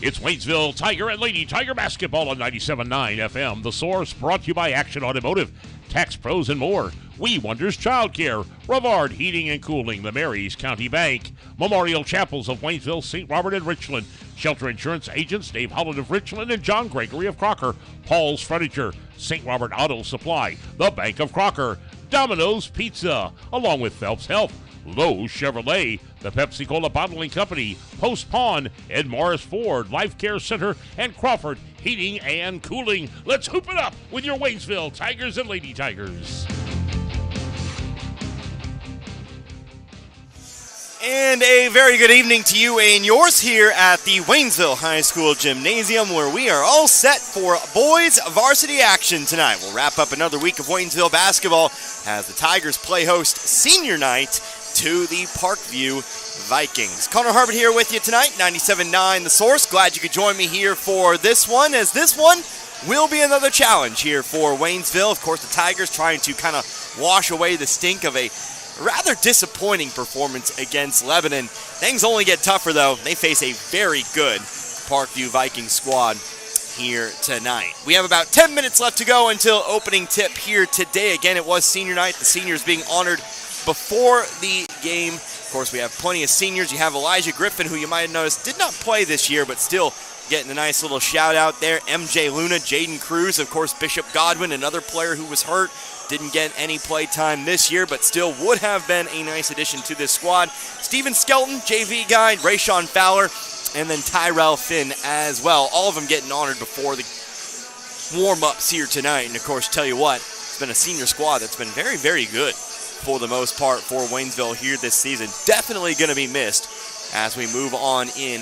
It's Waynesville Tiger and Lady Tiger basketball on 97.9 FM. The Source brought to you by Action Automotive, Tax Pros and more. We Wonders Childcare, Rivard Heating and Cooling, the Marys County Bank, Memorial Chapels of Waynesville, St. Robert and Richland, Shelter Insurance Agents Dave Holland of Richland and John Gregory of Crocker, Paul's Furniture, St. Robert Auto Supply, the Bank of Crocker, Domino's Pizza, along with Phelps Health, Lowe's Chevrolet, the Pepsi-Cola Bottling Company, Post Pond, Ed Morris Ford, Life Care Center, and Crawford Heating and Cooling. Let's hoop it up with your Waynesville Tigers and Lady Tigers. And a very good evening to you and yours here at the Waynesville High School Gymnasium, where we are all set for boys varsity action tonight. We'll wrap up another week of Waynesville basketball as the Tigers play host senior night to the Parkview Vikings. Connor Harbert here with you tonight, 97.9 The Source. Glad you could join me here for this one, as this one will be another challenge here for Waynesville. Of course, the Tigers trying to kind of wash away the stink of a rather disappointing performance against Lebanon. Things only get tougher, though. They face a very good Parkview Vikings squad here tonight. We have about 10 minutes left to go until opening tip here today. Again, it was senior night. The seniors being honored before the game. Of course, we have plenty of seniors. You have Elijah Griffin, who you might have noticed did not play this year, but still getting a nice little shout out there. MJ Luna, Jaden Cruz, of course, Bishop Godwin, another player who was hurt. Didn't get any play time this year, but still would have been a nice addition to this squad. Steven Skelton, JV guy, Rayshawn Fowler, and then Tyrell Finn as well. All of them getting honored before the warm-ups here tonight. And, of course, tell you what, it's been a senior squad that's been very, very good for the most part for Waynesville here this season. Definitely going to be missed as we move on in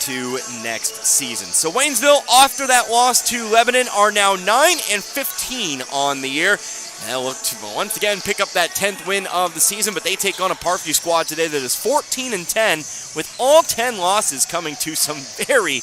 to next season. So Waynesville, after that loss to Lebanon, are now 9-15 on the year. They'll look to once again pick up that 10th win of the season, but they take on a Parkview squad today that is 14-10, with all 10 losses coming to some very,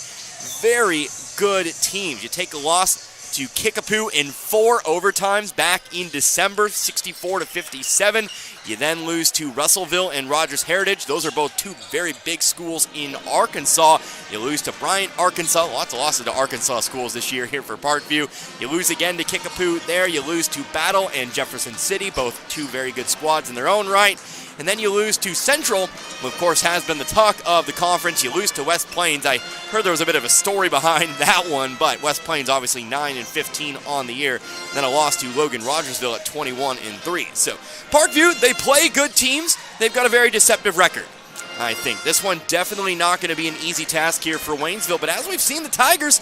very good teams. You take a loss to Kickapoo in 4 overtimes back in December, 64-57. You then lose to Russellville and Rogers Heritage. Those are both two very big schools in Arkansas. You lose to Bryant, Arkansas. Lots of losses to Arkansas schools this year here for Parkview. You lose again to Kickapoo there. You lose to Battle and Jefferson City, both two very good squads in their own right. And then you lose to Central, who of course has been the talk of the conference. You lose to West Plains. I heard there was a bit of a story behind that one, but West Plains obviously 9-15 on the year. And then a loss to Logan Rogersville at 21-3. So Parkview, they play good teams. They've got a very deceptive record. I think this one definitely not going to be an easy task here for Waynesville, but as we've seen the Tigers,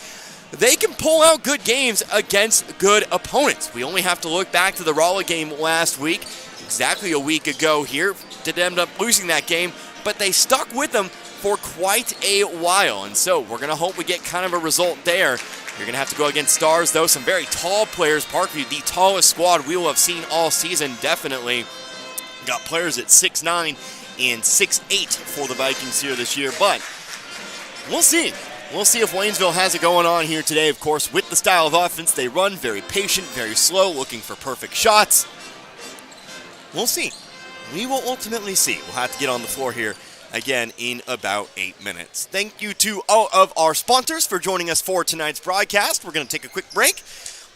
they can pull out good games against good opponents. We only have to look back to the Rolla game last week. Exactly a week ago here, did end up losing that game, but they stuck with them for quite a while, and so we're going to hope we get kind of a result there. You're going to have to go against Stars, though, some very tall players. Parkview, the tallest squad we will have seen all season, definitely. Got players at 6'9" and 6'8" for the Vikings here this year, but we'll see. We'll see if Waynesville has it going on here today, of course, with the style of offense they run, very patient, very slow, looking for perfect shots. We'll see. We will ultimately see. We'll have to get on the floor here again in about 8 minutes. Thank you to all of our sponsors for joining us for tonight's broadcast. We're going to take a quick break.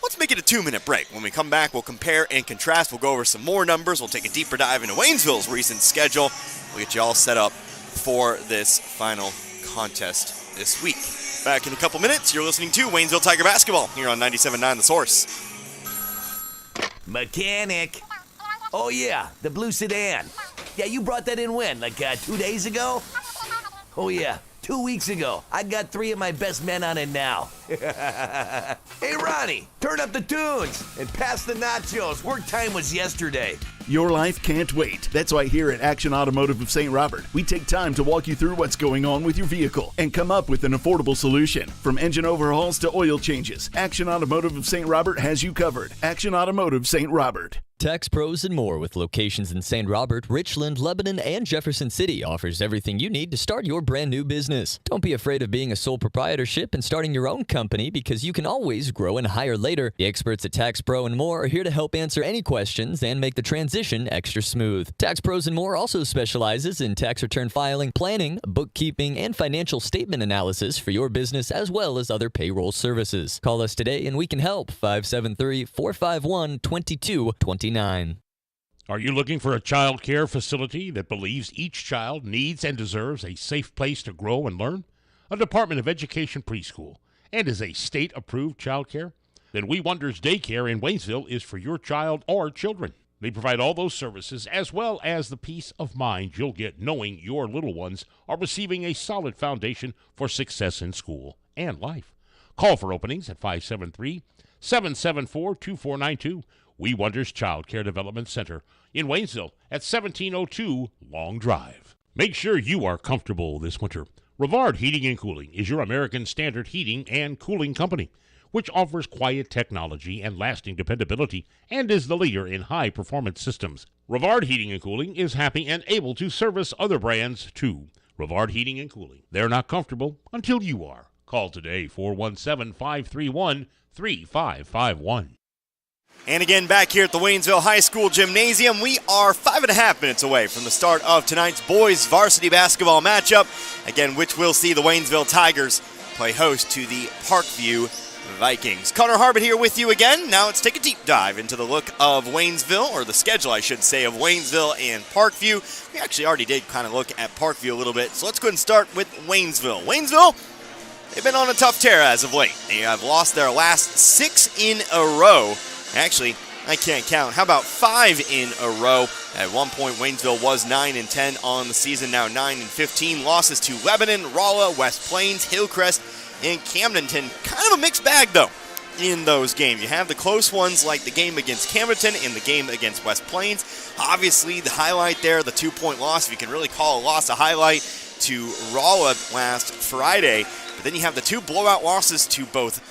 Let's make it a 2-minute break. When we come back, we'll compare and contrast. We'll go over some more numbers. We'll take a deeper dive into Waynesville's recent schedule. We'll get you all set up for this final contest this week. Back in a couple minutes, you're listening to Waynesville Tiger Basketball here on 97.9 The Source. Mechanic. Oh, yeah, the blue sedan. Yeah, you brought that in when? Like 2 days ago? Oh, yeah, 2 weeks ago. I got 3 of my best men on it now. Hey, Ronnie, turn up the tunes and pass the nachos. Work time was yesterday. Your life can't wait. That's why here at Action Automotive of St. Robert, we take time to walk you through what's going on with your vehicle and come up with an affordable solution. From engine overhauls to oil changes, Action Automotive of St. Robert has you covered. Action Automotive St. Robert. Tax Pros and More, with locations in St. Robert, Richland, Lebanon, and Jefferson City, offers everything you need to start your brand new business. Don't be afraid of being a sole proprietorship and starting your own company, because you can always grow and hire later. The experts at Tax Pro and More are here to help answer any questions and make the transition extra smooth. Tax Pros and More also specializes in tax return filing, planning, bookkeeping, and financial statement analysis for your business, as well as other payroll services. Call us today and we can help. 573-451-2229. Are you looking for a child care facility that believes each child needs and deserves a safe place to grow and learn? A Department of Education preschool and is a state-approved child care? Then We Wonders Daycare in Waynesville is for your child or children. They provide all those services, as well as the peace of mind you'll get knowing your little ones are receiving a solid foundation for success in school and life. Call for openings at 573-774-2492. We Wonders Child Care Development Center in Waynesville at 1702 Long Drive. Make sure you are comfortable this winter. Rivard Heating and Cooling is your American Standard heating and cooling company, which offers quiet technology and lasting dependability and is the leader in high-performance systems. Rivard Heating and Cooling is happy and able to service other brands too. Rivard Heating and Cooling. They're not comfortable until you are. Call today, 417-531-3551. And again, back here at the Waynesville High School Gymnasium, we are 5.5 minutes away from the start of tonight's boys varsity basketball matchup. Again, which will see the Waynesville Tigers play host to the Parkview Vikings. Connor Harbert here with you again. Now let's take a deep dive into the look of Waynesville, or the schedule, I should say, of Waynesville and Parkview. We actually already did kind of look at Parkview a little bit, so let's go ahead and start with Waynesville. Waynesville, they've been on a tough tear as of late. They have lost their last 6 in a row. Actually, I can't count. How about 5 in a row? At one point, Waynesville was 9-10 on the season, now 9-15. Losses to Lebanon, Rolla, West Plains, Hillcrest, and Camdenton. Kind of a mixed bag, though, in those games. You have the close ones like the game against Camdenton and the game against West Plains. Obviously, the highlight there, the 2-point loss, if you can really call a loss a highlight, to Rolla last Friday. But then you have the 2 blowout losses to both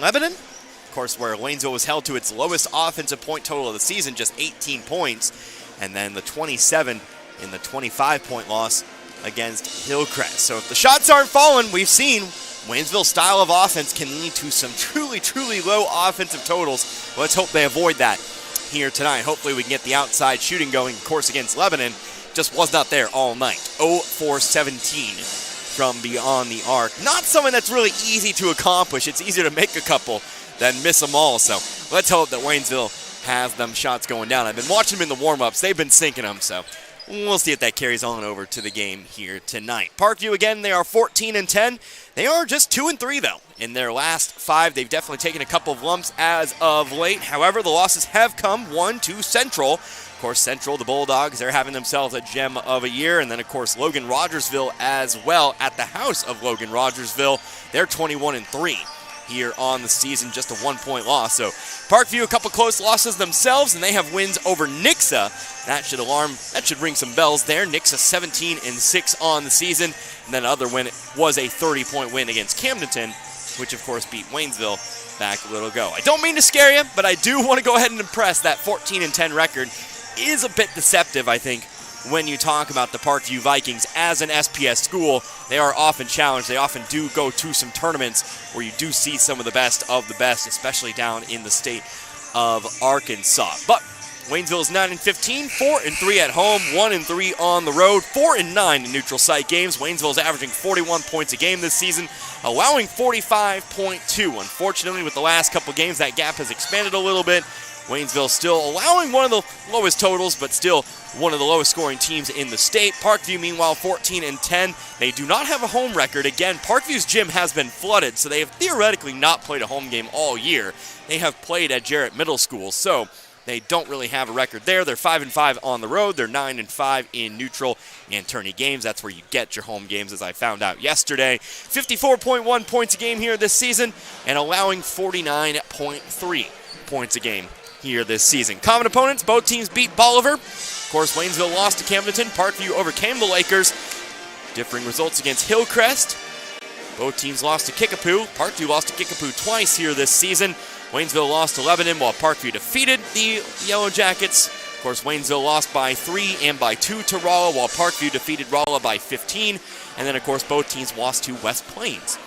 Lebanon, of course, where Waynesville was held to its lowest offensive point total of the season, just 18 points, and then the 27 in the 25-point loss against Hillcrest. So if the shots aren't falling, we've seen Waynesville's style of offense can lead to some truly, truly low offensive totals. Let's hope they avoid that here tonight. Hopefully we can get the outside shooting going. Of course, against Lebanon, just was not there all night. 0 for 17 from beyond the arc. Not something that's really easy to accomplish. It's easier to make a couple than miss them all. So let's hope that Waynesville has them shots going down. I've been watching them in the warm-ups. They've been sinking them, so we'll see if that carries on over to the game here tonight. Parkview, again, they are 14-10. They are just 2-3, though. In their last 5, they've definitely taken a couple of lumps as of late. However, the losses have come. 1 to Central. Of course, Central, the Bulldogs, they're having themselves a gem of a year. And then, of course, Logan Rogersville as well at the house of Logan Rogersville. They're 21-3. Here on the season, just a 1-point loss. So Parkview, a couple close losses themselves, and they have wins over Nixa. That should ring some bells there. Nixa 17-6 on the season, and then other win was a 30-point win against Camdenton, which of course beat Waynesville back a little ago. I don't mean to scare you, but I do want to go ahead and impress. That 14-10 record is a bit deceptive, I think, when you talk about the Parkview Vikings as an SPS school. They are often challenged. They often do go to some tournaments where you do see some of the best, especially down in the state of Arkansas. But Waynesville is 9-15, 4-3 at home, 1-3 on the road, 4-9 in neutral site games. Waynesville is averaging 41 points a game this season, allowing 45.2. Unfortunately, with the last couple games, that gap has expanded a little bit. Waynesville still allowing one of the lowest totals, but still one of the lowest scoring teams in the state. Parkview, meanwhile, 14-10. They do not have a home record. Again, Parkview's gym has been flooded, so they have theoretically not played a home game all year. They have played at Jarrett Middle School, so they don't really have a record there. They're 5-5 on the road. They're 9-5 in neutral and tourney games. That's where you get your home games, as I found out yesterday. 54.1 points a game here this season, and allowing 49.3 points a game here this season. Common opponents, both teams beat Bolivar. Of course, Waynesville lost to Camdenton. Parkview overcame the Lakers. Differing results against Hillcrest. Both teams lost to Kickapoo. Parkview lost to Kickapoo twice here this season. Waynesville lost to Lebanon while Parkview defeated the Yellow Jackets. Of course, Waynesville lost by 3 and by 2 to Rolla, while Parkview defeated Rolla by 15. And then, of course, both teams lost to West Plains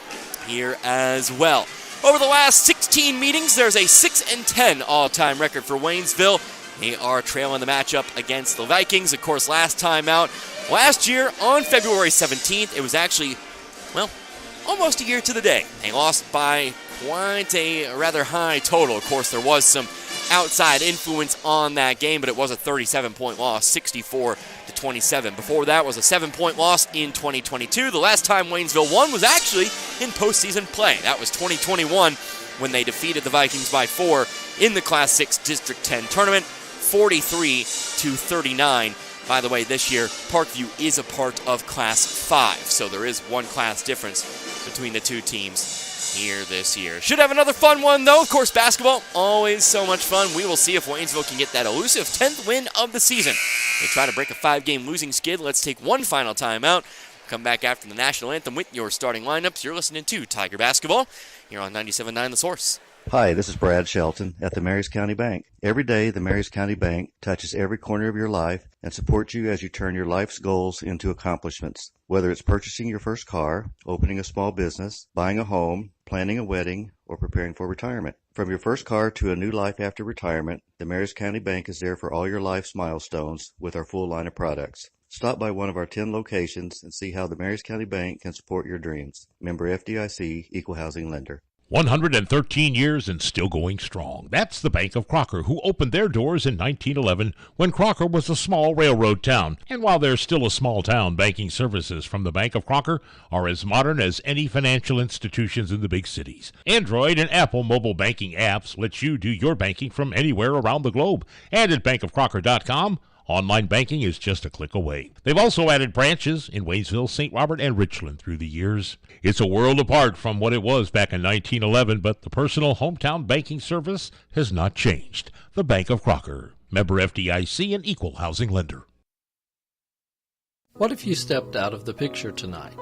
here as well. Over the last 16 meetings, there's a 6-10 all-time record for Waynesville. They are trailing the matchup against the Vikings. Of course, last time out, last year on February 17th, it was actually, well, almost a year to the day. They lost by quite a rather high total. Of course, there was some outside influence on that game, but it was a 37-point loss, 64-27. Before that was a 7-point loss in 2022. The last time Waynesville won was actually in postseason play. That was 2021 when they defeated the Vikings by 4 in the Class 6 District 10 tournament, 43-39. By the way, this year, Parkview is a part of Class 5, so there is one class difference between the two teams here this year. Should have another fun one, though. Of course, basketball, always so much fun. We will see if Waynesville can get that elusive 10th win of the season. They try to break a 5-game losing skid. Let's take one final timeout. Come back after the national anthem with your starting lineups. You're listening to Tiger Basketball here on 97.9 The Source. Hi, this is Brad Shelton at the Marys County Bank. Every day, the Marys County Bank touches every corner of your life and supports you as you turn your life's goals into accomplishments. Whether it's purchasing your first car, opening a small business, buying a home, planning a wedding, or preparing for retirement. From your first car to a new life after retirement, the Marys County Bank is there for all your life's milestones with our full line of products. Stop by one of our 10 locations and see how the Marys County Bank can support your dreams. Member FDIC, Equal Housing Lender. 113 years and still going strong. That's the Bank of Crocker, who opened their doors in 1911 when Crocker was a small railroad town. And while they're still a small town, banking services from the Bank of Crocker are as modern as any financial institutions in the big cities. Android and Apple mobile banking apps let you do your banking from anywhere around the globe. And at bankofcrocker.com, online banking is just a click away. They've also added branches in Waynesville, St. Robert, and Richland through the years. It's a world apart from what it was back in 1911, but the personal hometown banking service has not changed. The Bank of Crocker, member FDIC, and equal housing lender. What if you stepped out of the picture tonight?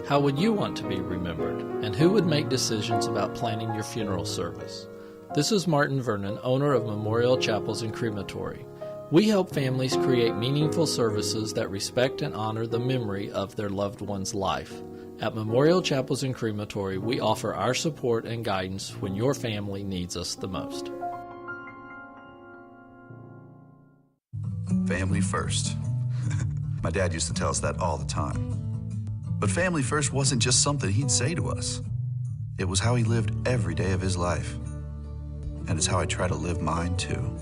How would you want to be remembered? And who would make decisions about planning your funeral service? This is Martin Vernon, owner of Memorial Chapels and Crematory. We help families create meaningful services that respect and honor the memory of their loved one's life. At Memorial Chapels and Crematory, we offer our support and guidance when your family needs us the most. Family first. My dad used to tell us that all the time. But family first wasn't just something he'd say to us. It was how he lived every day of his life. And it's how I try to live mine too.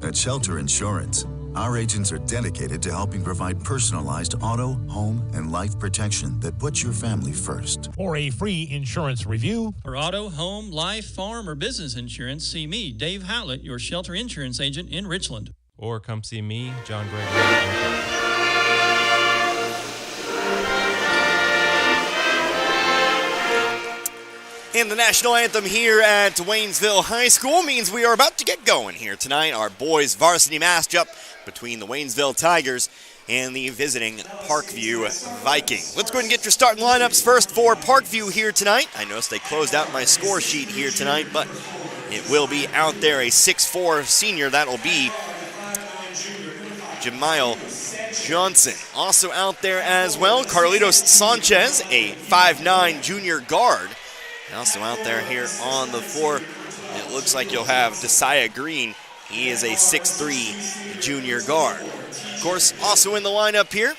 At Shelter Insurance, our agents are dedicated to helping provide personalized auto, home, and life protection that puts your family first. For a free insurance review, for auto, home, life, farm, or business insurance, see me, Dave Howlett, your Shelter Insurance agent in Richland. Or come see me, John Gregory. And the national anthem here at Waynesville High School means we are about to get going here tonight. Our boys varsity matchup between the Waynesville Tigers and the visiting Parkview Vikings. Let's go ahead and get your starting lineups first for Parkview here tonight. I noticed they closed out my score sheet here tonight, but it will be out there a 6'4 senior. That'll be Jamile Johnson. Also out there as well, Carlitos Sanchez, a 5'9 junior guard. And also out there here on the floor, it looks like you'll have Desaiah Green. He is a 6'3 junior guard. Of course, also in the lineup here,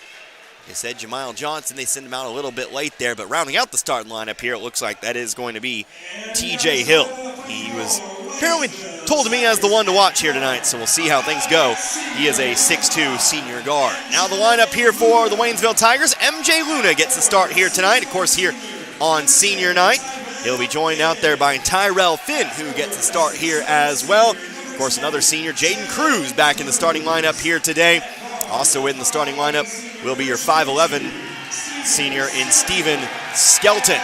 they said Jamile Johnson. They sent him out a little bit late there, but rounding out the starting lineup here, it looks like that is going to be TJ Hill. He was apparently told to me as the one to watch here tonight, so we'll see how things go. He is a 6'2 senior guard. Now the lineup here for the Waynesville Tigers. MJ Luna gets the start here tonight, of course, here on senior night. He'll be joined out there by Tyrell Finn, who gets a start here as well. Of course, another senior, Jaden Cruz, back in the starting lineup here today. Also in the starting lineup will be your 5'11 senior in Steven Skelton.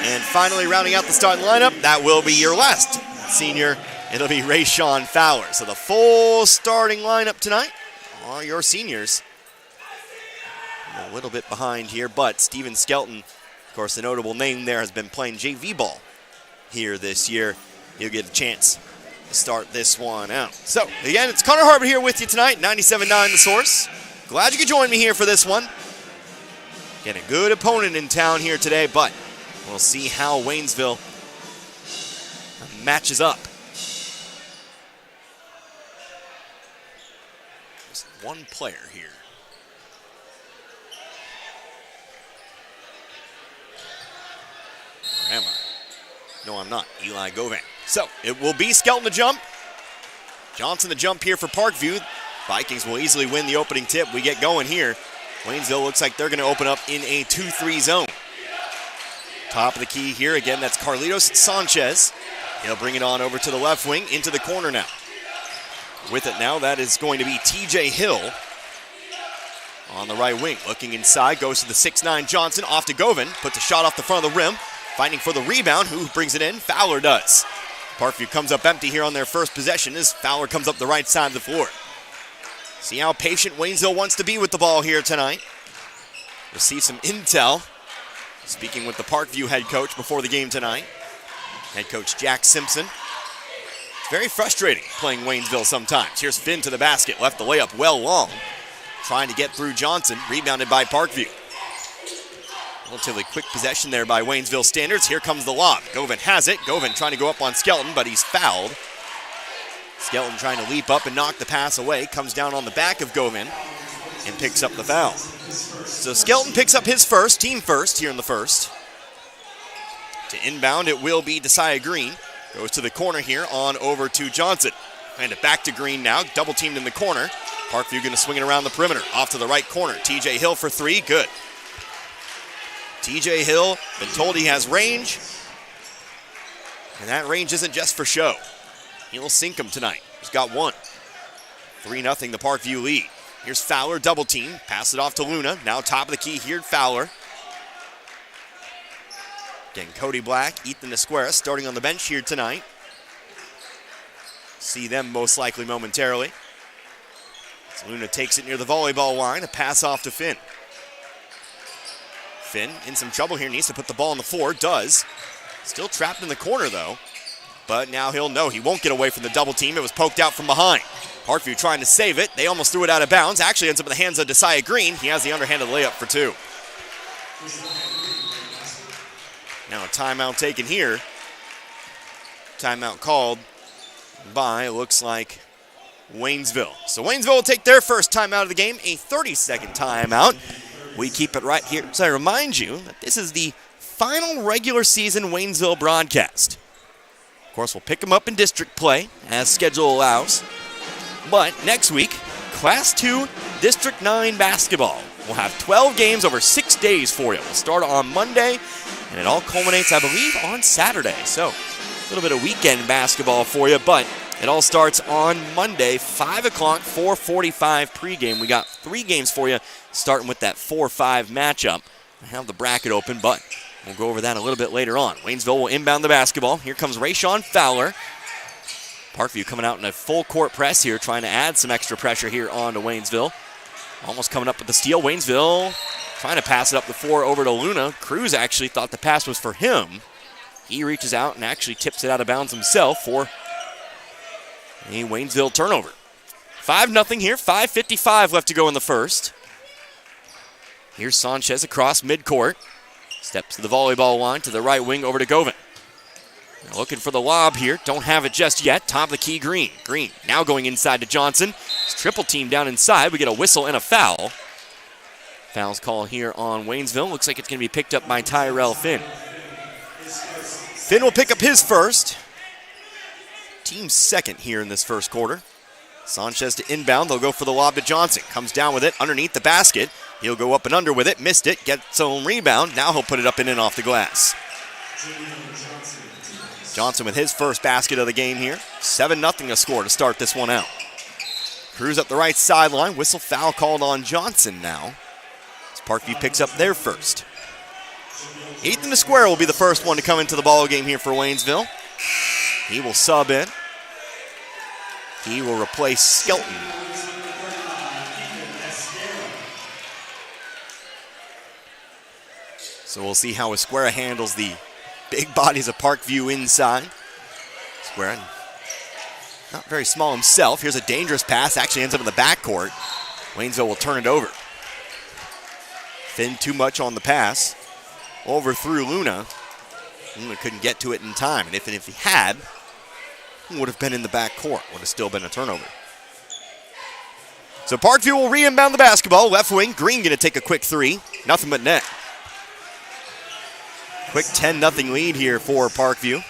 And finally, rounding out the starting lineup, that will be your last senior. It'll be Rayshawn Fowler. So the full starting lineup tonight are your seniors. A little bit behind here, but Steven Skelton, of course, the notable name there, has been playing JV ball here this year he'll get a chance to start this one out. So, again, it's Connor Harbor here with you tonight, 97.9 The Source. Glad you could join me here for this one. Getting a good opponent in town here today, but we'll see how Waynesville matches up. Just one player here. Where am I? No, I'm not. Eli Govan. So, it will be Skelton to jump. Johnson to jump here for Parkview. Vikings will easily win the opening tip. We get going here. Waynesville looks like they're going to open up in a 2-3 zone. Top of the key here. Again, that's Carlitos Sanchez. He'll bring it on over to the left wing, into the corner now. With it now, that is going to be TJ Hill on the right wing. Looking inside, goes to the 6'9 Johnson, off to Govan. Puts a shot off the front of the rim. Fighting for the rebound. Who brings it in? Fowler does. Parkview comes up empty here on their first possession as Fowler comes up the right side of the floor. See how patient Waynesville wants to be with the ball here tonight. Receive some intel. Speaking with the Parkview head coach before the game tonight. Head coach Jack Simpson. It's very frustrating playing Waynesville sometimes. Here's Finn to the basket. Left the layup well long. Trying to get through Johnson. Rebounded by Parkview. Relatively quick possession there by Waynesville standards. Here comes the lob. Govan has it. Govan trying to go up on Skelton, but he's fouled. Skelton trying to leap up and knock the pass away. Comes down on the back of Govan and picks up the foul. So Skelton picks up his first, team first here in the first. To inbound, it will be Desai Green. Goes to the corner here, on over to Johnson. And it back to Green now, double teamed in the corner. Parkview going to swing it around the perimeter. Off to the right corner. TJ Hill for three, good. TJ Hill, been told he has range. And that range isn't just for show. He'll sink him tonight. He's got one. 3-0 the Parkview lead. Here's Fowler, double team. Pass it off to Luna. Now top of the key here, Fowler. Again, Cody Black, Ethan Esquera starting on the bench here tonight. See them most likely momentarily. As Luna takes it near the volleyball line. A pass off to Finn. Finn in some trouble here. Needs to put the ball on the floor. Does. Still trapped in the corner, though. But now he'll know he won't get away from the double team. It was poked out from behind. Parkview trying to save it. They almost threw it out of bounds. Actually ends up in the hands of Desai Green. He has the underhanded layup for two. Now a timeout taken here. Timeout called by, it looks like, Waynesville. So Waynesville will take their first timeout of the game, a 30-second timeout. We keep it right here. So I remind you that this is the final regular season Waynesville broadcast. Of course, we'll pick them up in district play as schedule allows. But next week, Class 2 District 9 basketball. We'll have 12 games over 6 days for you. We'll start on Monday, and it all culminates, I believe, on Saturday. So a little bit of weekend basketball for you, but it all starts on Monday, 5 o'clock, 4:45 pregame. We got 3 games for you, starting with that 4-5 matchup. I have the bracket open, but we'll go over that a little bit later on. Waynesville will inbound the basketball. Here comes Rayshawn Fowler. Parkview coming out in a full court press here, trying to add some extra pressure here onto Waynesville. Almost coming up with the steal. Waynesville trying to pass it up the floor over to Luna. Cruz actually thought the pass was for him. He reaches out and actually tips it out of bounds himself for a Waynesville turnover. 5-0 here, 5:55 left to go in the first. Here's Sanchez across midcourt. Steps to the volleyball line to the right wing over to Govan. They're looking for the lob here. Don't have it just yet. Top of the key, Green. Green now going inside to Johnson. It's triple team down inside. We get a whistle and a foul. Foul's called here on Waynesville. Looks like it's going to be picked up by Tyrell Finn. Finn will pick up his first. Team second here in this first quarter. Sanchez to inbound. They'll go for the lob to Johnson. Comes down with it underneath the basket. He'll go up and under with it. Missed it. Gets his own rebound. Now he'll put it up and in off the glass. Johnson with his first basket of the game here. 7-0 a score to start this one out. Cruz up the right sideline. Whistle foul called on Johnson now. As Parkview picks up their first. Ethan Esquera will be the first one to come into the ball game here for Waynesville. He will sub in. He will replace Skelton. So we'll see how Esquera handles the big bodies of Parkview inside. Square, not very small himself. Here's a dangerous pass, actually ends up in the backcourt. Waynesville will turn it over. Finn too much on the pass. Overthrew Luna. Luna couldn't get to it in time, and if he had, it would have been in the backcourt. Would have still been a turnover. So Parkview will re-inbound the basketball. Left wing, Green going to take a quick three. Nothing but net. Quick 10-0 lead here for Parkview.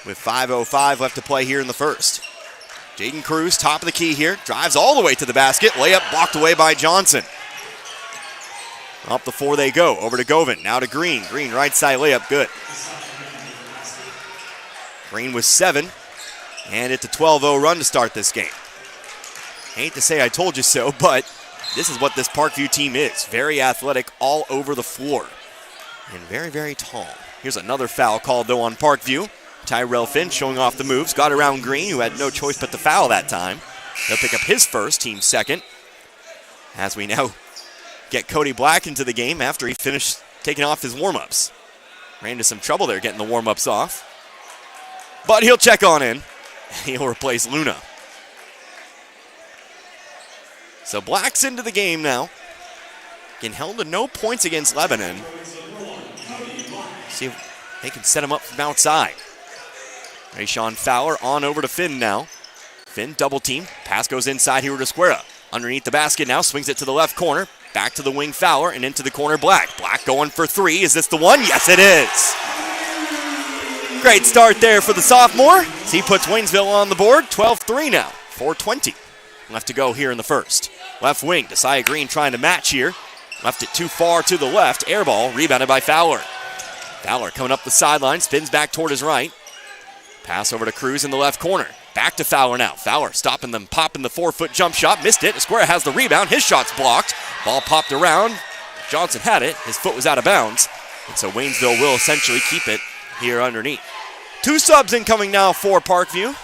With 5:05 left to play here in the first. Jaden Cruz, top of the key here, drives all the way to the basket. Layup blocked away by Johnson. Up the four they go. Over to Govan. Now to Green. Green right side layup. Good. Green with 7. And it's a 12-0 run to start this game. Hate to say I told you so, but this is what this Parkview team is. Very athletic all over the floor. And very, very tall. Here's another foul called, though, on Parkview. Tyrell Finn showing off the moves. Got around Green, who had no choice but to foul that time. He'll pick up his first, team second. As we now get Cody Black into the game after he finished taking off his warm-ups. Ran into some trouble there getting the warm-ups off. But he'll check on in. He'll replace Luna. So Black's into the game now. Getting held to no points against Lebanon. See if they can set him up from outside. Rayshawn Fowler on over to Finn now. Finn double team. Pass goes inside here to Square. Underneath the basket now. Swings it to the left corner. Back to the wing Fowler and into the corner Black. Black going for 3. Is this the one? Yes, it is. Great start there for the sophomore. As he puts Waynesville on the board. 12-3 now. 4:20 left to go here in the first. Left wing. Desai Green trying to match here. Left it too far to the left. Air ball rebounded by Fowler. Fowler coming up the sideline. Spins back toward his right. Pass over to Cruz in the left corner. Back to Fowler now. Fowler stopping them, popping the 4-foot jump shot. Missed it. Square has the rebound. His shot's blocked. Ball popped around. Johnson had it. His foot was out of bounds. And so Waynesville will essentially keep it here underneath. 2 subs incoming now for Parkview.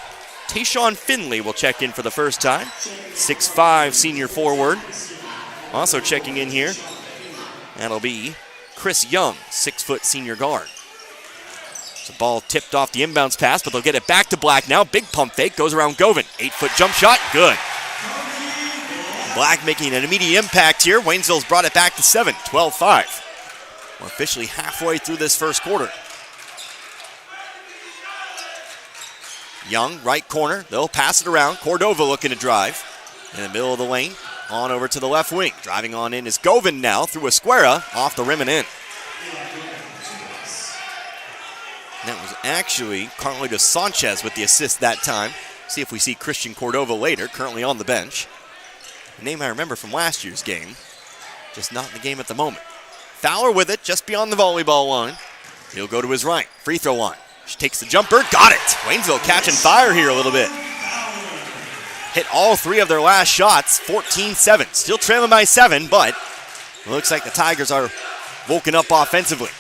Tayshawn Finley will check in for the first time. 6'5" senior forward. Also checking in here, that'll be Chris Young, 6-foot senior guard. The ball tipped off the inbounds pass, but they'll get it back to Black now. Big pump fake, goes around Govan. 8-foot jump shot, good. Black making an immediate impact here. Waynesville's brought it back to 7, 12-5. We're officially halfway through this first quarter. Young, right corner. They'll pass it around. Cordova looking to drive. In the middle of the lane. On over to the left wing. Driving on in is Govan now through Esquera. Off the rim and in. That was actually Carmelita Sanchez with the assist that time. See if we see Christian Cordova later. Currently on the bench. A name I remember from last year's game. Just not in the game at the moment. Fowler with it just beyond the volleyball line. He'll go to his right. Free throw line. She takes the jumper. Got it. Waynesville catching fire here a little bit. Hit all 3 of their last shots. 14-7. Still trailing by 7, but it looks like the Tigers are woken up offensively.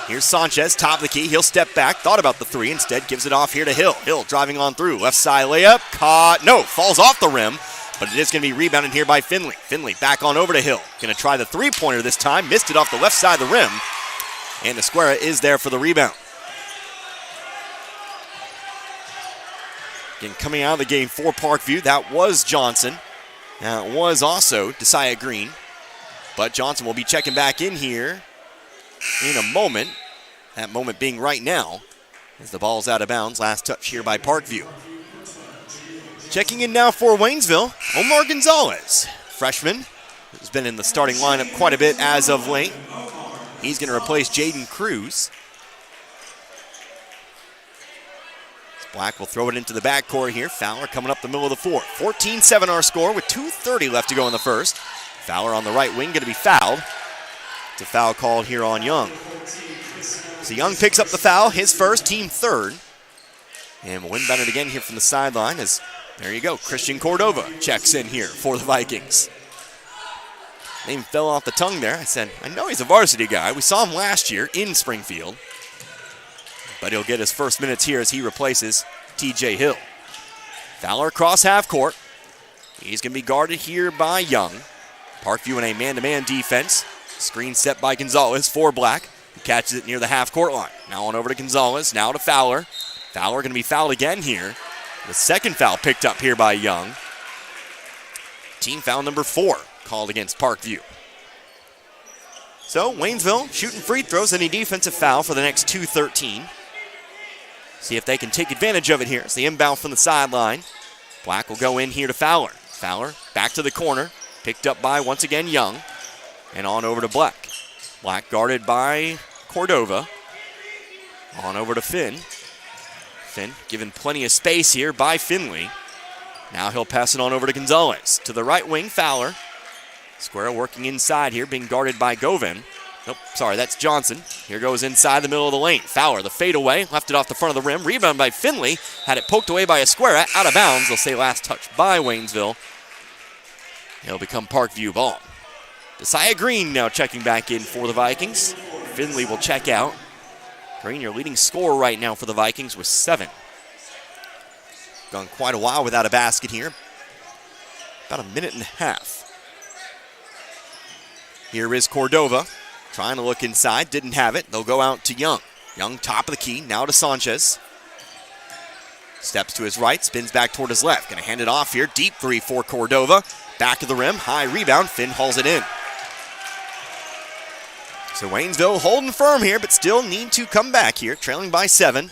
Here's Sanchez, top of the key. He'll step back. Thought about the 3. Instead gives it off here to Hill. Hill driving on through. Left side layup. Caught. No. Falls off the rim. But it is going to be rebounded here by Finley. Finley back on over to Hill. Going to try the 3-pointer this time. Missed it off the left side of the rim. And Esquera is there for the rebound. Again, coming out of the game for Parkview, that was Johnson. That was also Desai Green. But Johnson will be checking back in here in a moment. That moment being right now as the ball's out of bounds. Last touch here by Parkview. Checking in now for Waynesville, Omar Gonzalez. Freshman, who's been in the starting lineup quite a bit as of late. He's going to replace Jaden Cruz. Black will throw it into the backcourt here. Fowler coming up the middle of the floor. 14-7 our score with 2:30 left to go in the first. Fowler on the right wing going to be fouled. It's a foul called here on Young. So Young picks up the foul, his first, team third. And we'll inbound it again here from the sideline as, there you go, Christian Cordova checks in here for the Vikings. Name fell off the tongue there. I said, I know he's a varsity guy. We saw him last year in Springfield. But he'll get his first minutes here as he replaces TJ Hill. Fowler across half court. He's going to be guarded here by Young. Parkview in a man-to-man defense. Screen set by Gonzalez for Black. He catches it near the half court line. Now on over to Gonzalez. Now to Fowler. Fowler going to be fouled again here. The second foul picked up here by Young. Team foul number 4 called against Parkview. So Waynesville shooting free throws, any defensive foul for the next 2:13. See if they can take advantage of it here. It's the inbound from the sideline. Black will go in here to Fowler. Fowler back to the corner. Picked up by, once again, Young. And on over to Black. Black guarded by Cordova. On over to Finn. Finn given plenty of space here by Finley. Now he'll pass it on over to Gonzalez. To the right wing, Fowler. Square working inside here, being guarded by Govan. Nope, sorry, that's Johnson. Here goes inside the middle of the lane. Fowler, the fadeaway, left it off the front of the rim. Rebound by Finley. Had it poked away by Esquera. Out of bounds. They'll say last touch by Waynesville. It'll become Parkview ball. Desai Green now checking back in for the Vikings. Finley will check out. Green, your leading scorer right now for the Vikings, with 7. Gone quite a while without a basket here. About a minute and a half. Here is Cordova. Trying to look inside, didn't have it. They'll go out to Young. Young top of the key, now to Sanchez. Steps to his right, spins back toward his left. Gonna hand it off here, deep 3 for Cordova. Back of the rim, high rebound, Finn hauls it in. So Waynesville holding firm here, but still need to come back here, trailing by 7.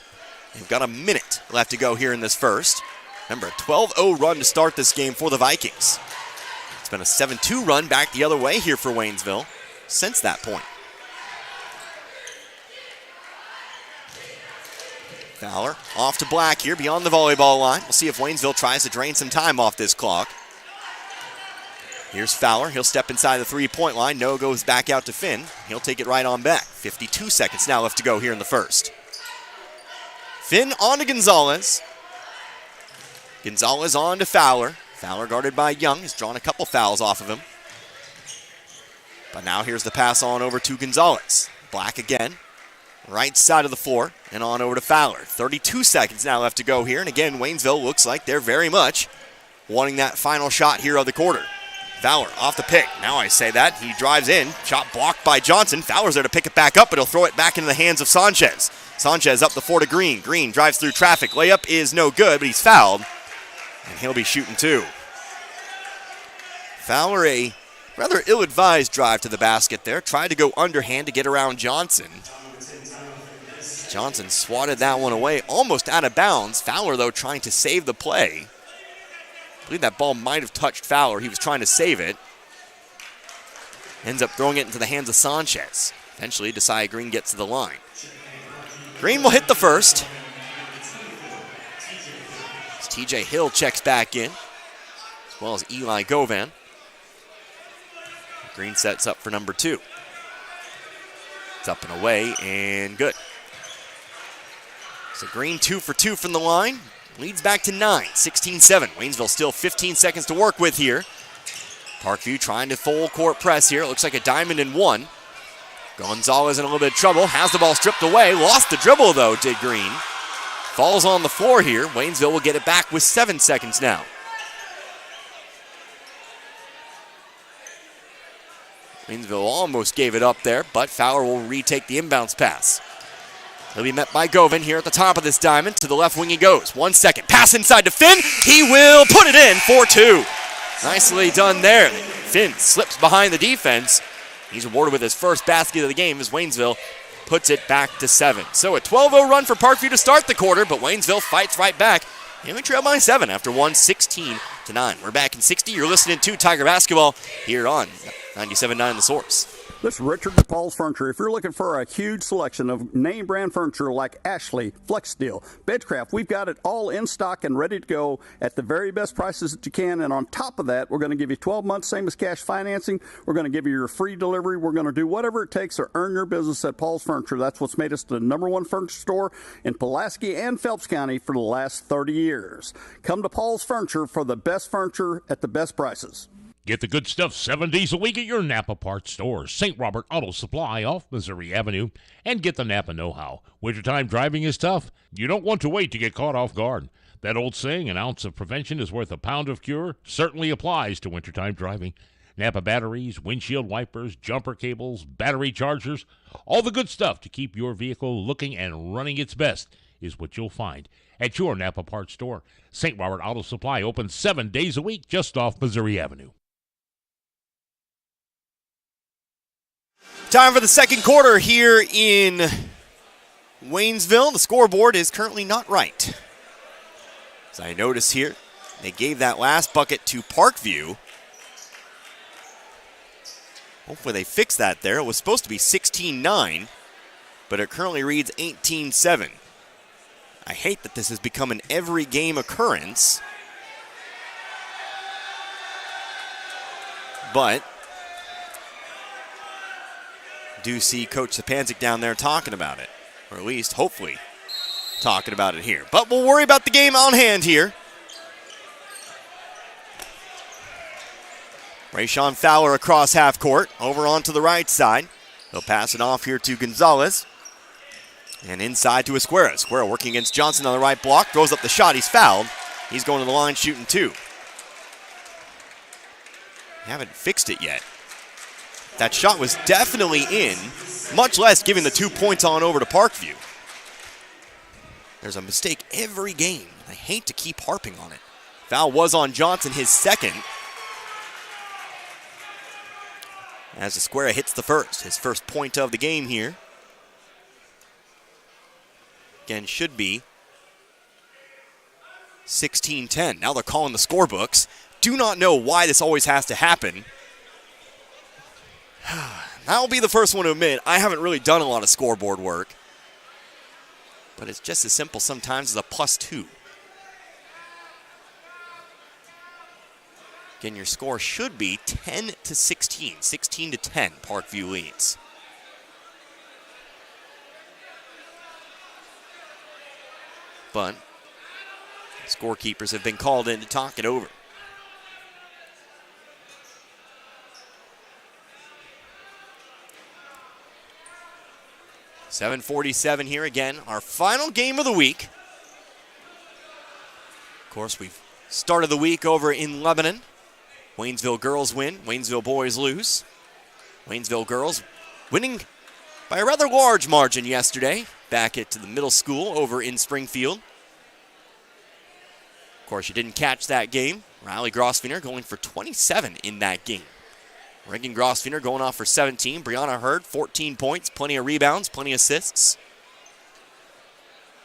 They've got a minute left to go here in this first. Remember, a 12-0 run to start this game for the Vikings. It's been a 7-2 run back the other way here for Waynesville since that point. Fowler off to Black here beyond the volleyball line. We'll see if Waynesville tries to drain some time off this clock. Here's Fowler. He'll step inside the three-point line. No goes back out to Finn. He'll take it right on back. 52 seconds now left to go here in the first. Finn on to Gonzalez. Gonzalez on to Fowler. Fowler guarded by Young. Has drawn a couple fouls off of him. But now here's the pass on over to Gonzalez. Black again. Right side of the floor and on over to Fowler. 32 seconds now left to go here. And again, Waynesville looks like they're very much wanting that final shot here of the quarter. Fowler off the pick. Now I say that. He drives in. Shot blocked by Johnson. Fowler's there to pick it back up, but he'll throw it back into the hands of Sanchez. Sanchez up the floor to Green. Green drives through traffic. Layup is no good, but he's fouled. And he'll be shooting 2. Fowler, a rather ill-advised drive to the basket there. Tried to go underhand to get around Johnson. Johnson swatted that one away, almost out of bounds. Fowler, though, trying to save the play. I believe that ball might have touched Fowler. He was trying to save it. Ends up throwing it into the hands of Sanchez. Eventually, Desai Green gets to the line. Green will hit the first. As TJ Hill checks back in, as well as Eli Govan. Green sets up for number 2. It's up and away and good. So Green 2 for 2 from the line. Leads back to 9, 16-7. Waynesville still 15 seconds to work with here. Parkview trying to full court press here. It looks like a diamond in 1. Gonzalez in a little bit of trouble. Has the ball stripped away. Lost the dribble though, did Green. Falls on the floor here. Waynesville will get it back with 7 seconds now. Waynesville almost gave it up there, but Fowler will retake the inbounds pass. He'll be met by Govan here at the top of this diamond. To the left wing he goes. 1 second. Pass inside to Finn. He will put it in for 2. Nicely done there. Finn slips behind the defense. He's awarded with his first basket of the game as Waynesville puts it back to 7. So a 12-0 run for Parkview to start the quarter, but Waynesville fights right back. And we trail by 7 after 16-9. We're back in 60. You're listening to Tiger Basketball here on 97.9 The Source. This is Richard DePaul's Furniture. If you're looking for a huge selection of name brand furniture like Ashley, FlexSteel, Bedcraft, we've got it all in stock and ready to go at the very best prices that you can. And on top of that, we're going to give you 12 months, same as cash financing. We're going to give you your free delivery. We're going to do whatever it takes to earn your business at Paul's Furniture. That's what's made us the #1 furniture store in Pulaski and Phelps County for the last 30 years. Come to Paul's Furniture for the best furniture at the best prices. Get the good stuff 7 days a week at your Napa Parts store. St. Robert Auto Supply off Missouri Avenue. And get the Napa know-how. Wintertime driving is tough. You don't want to wait to get caught off guard. That old saying, an ounce of prevention is worth a pound of cure, certainly applies to wintertime driving. Napa batteries, windshield wipers, jumper cables, battery chargers, all the good stuff to keep your vehicle looking and running its best is what you'll find at your Napa Parts store. St. Robert Auto Supply opens 7 days a week just off Missouri Avenue. Time for the second quarter here in Waynesville. The scoreboard is currently not right. As I notice here, they gave that last bucket to Parkview. Hopefully they fix that there. It was supposed to be 16-9, but it currently reads 18-7. I hate that this has become an every game occurrence, but do see Coach Sapanzik down there talking about it, or at least hopefully talking about it here. But we'll worry about the game on hand here. Rayshawn Fowler across half court, over onto the right side. He'll pass it off here to Gonzalez. And inside to Esquera. Esquera working against Johnson on the right block, throws up the shot, he's fouled. He's going to the line shooting two. Haven't fixed it yet. That shot was definitely in, much less giving the 2 points on over to Parkview. There's a mistake every game. I hate to keep harping on it. Foul was on Johnson, his second. As Esquera hits the first, his first point of the game here. Again, should be 16-10. Now they're calling the scorebooks. Do not know why this always has to happen. I'll be the first one to admit I haven't really done a lot of scoreboard work. But it's just as simple sometimes as a +2. Again, your score should be 10-16. 16-10, Parkview leads. But scorekeepers have been called in to talk it over. .47 here again, our final game of the week. Of course, we've started the week over in Lebanon. Waynesville girls win, Waynesville boys lose. Waynesville girls winning by a rather large margin yesterday, back at the middle school over in Springfield. Of course, you didn't catch that game. Riley Grosvenor going for 27 in that game. Reagan Grosvenor going off for 17. Brianna Hurd, 14 points, plenty of rebounds, plenty of assists.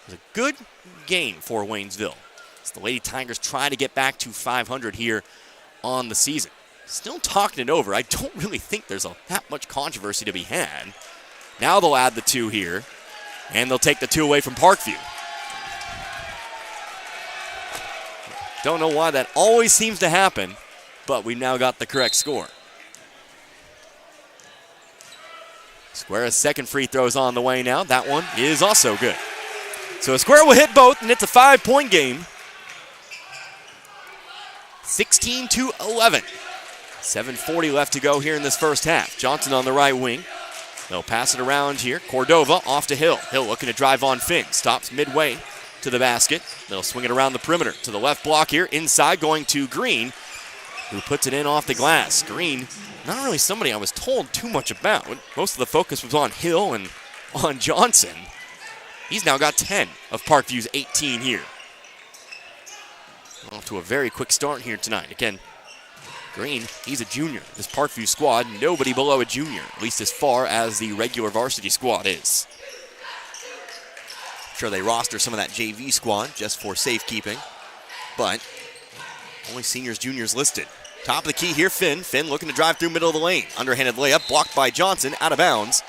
It was a good game for Waynesville, as the Lady Tigers try to get back to 500 here on the season. Still talking it over. I don't really think there's that much controversy to be had. Now they'll add the 2 here, and they'll take the 2 away from Parkview. Don't know why that always seems to happen, but we've now got the correct score. Esquera's second free throw's on the way now. That one is also good. So Esquera will hit both, and it's a 5-point game. 16-11. 7:40 left to go here in this first half. Johnson on the right wing. They'll pass it around here. Cordova off to Hill. Hill looking to drive on Finn. Stops midway to the basket. They'll swing it around the perimeter to the left block here. Inside going to Green, who puts it in off the glass. Green, not really somebody I was told too much about. Most of the focus was on Hill and on Johnson. He's now got 10 of Parkview's 18 here. Off to a very quick start here tonight. Again, Green, he's a junior. This Parkview squad, nobody below a junior, at least as far as the regular varsity squad is. I'm sure they roster some of that JV squad just for safekeeping, but only seniors, juniors listed. Top of the key here, Finn. Finn looking to drive through middle of the lane. Underhanded layup, blocked by Johnson, out of bounds.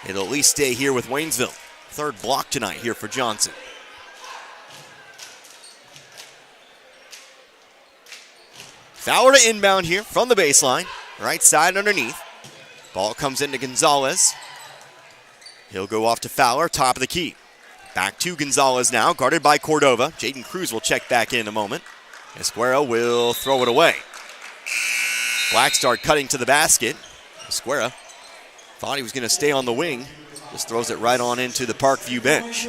It'll at least stay here with Waynesville. Third block tonight here for Johnson. Fowler to inbound here from the baseline. Right side underneath. Ball comes into Gonzalez. He'll go off to Fowler, top of the key. Back to Gonzalez now, guarded by Cordova. Jaden Cruz will check back in a moment. Esquera will throw it away. Blackstar cutting to the basket. Esquera thought he was going to stay on the wing. Just throws it right on into the Parkview bench.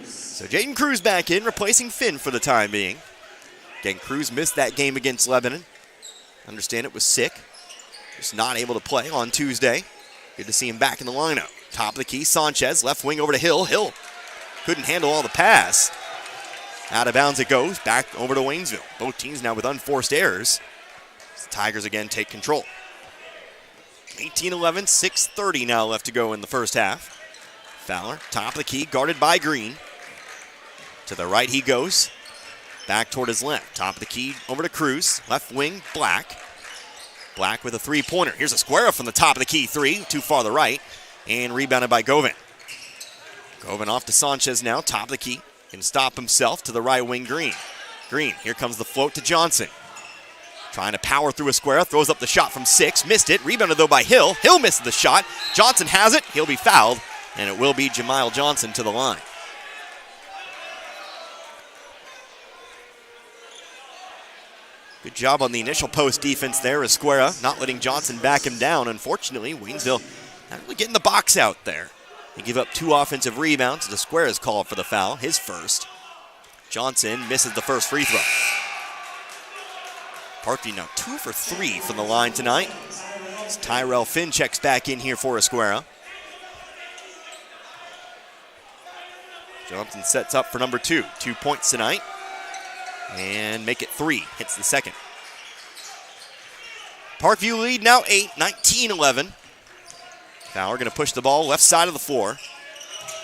So Jaden Cruz back in, replacing Finn for the time being. Again, Cruz missed that game against Lebanon. Understand it was sick. Just not able to play on Tuesday. Good to see him back in the lineup. Top of the key, Sanchez, left wing over to Hill. Hill couldn't handle all the pass. Out of bounds it goes, back over to Waynesville. Both teams now with unforced errors. The Tigers again take control. 18-11, 6:30 now left to go in the first half. Fowler, top of the key, guarded by Green. To the right he goes. Back toward his left. Top of the key, over to Cruz. Left wing, Black. Black with a three-pointer. Here's a square from the top of the key three. Too far to the right. And rebounded by Govan. Govan off to Sanchez now. Top of the key. Can stop himself to the right wing, Green. Green, here comes the float to Johnson. Trying to power through a square. Throws up the shot from 6. Missed it. Rebounded though by Hill. Hill misses the shot. Johnson has it. He'll be fouled. And it will be Jamile Johnson to the line. Good job on the initial post defense there. Esquera not letting Johnson back him down. Unfortunately, Waynesville not really getting the box out there. They give up 2 offensive rebounds. Esquera is called for the foul, his first. Johnson misses the first free throw. Parkview now 2 for 3 from the line tonight. As Tyrell Finn checks back in here for Esquera. Johnson sets up for number 2. 2 points tonight. And make it 3. Hits the second. Parkview lead now 8, 19-11. Fowler going to push the ball left side of the floor.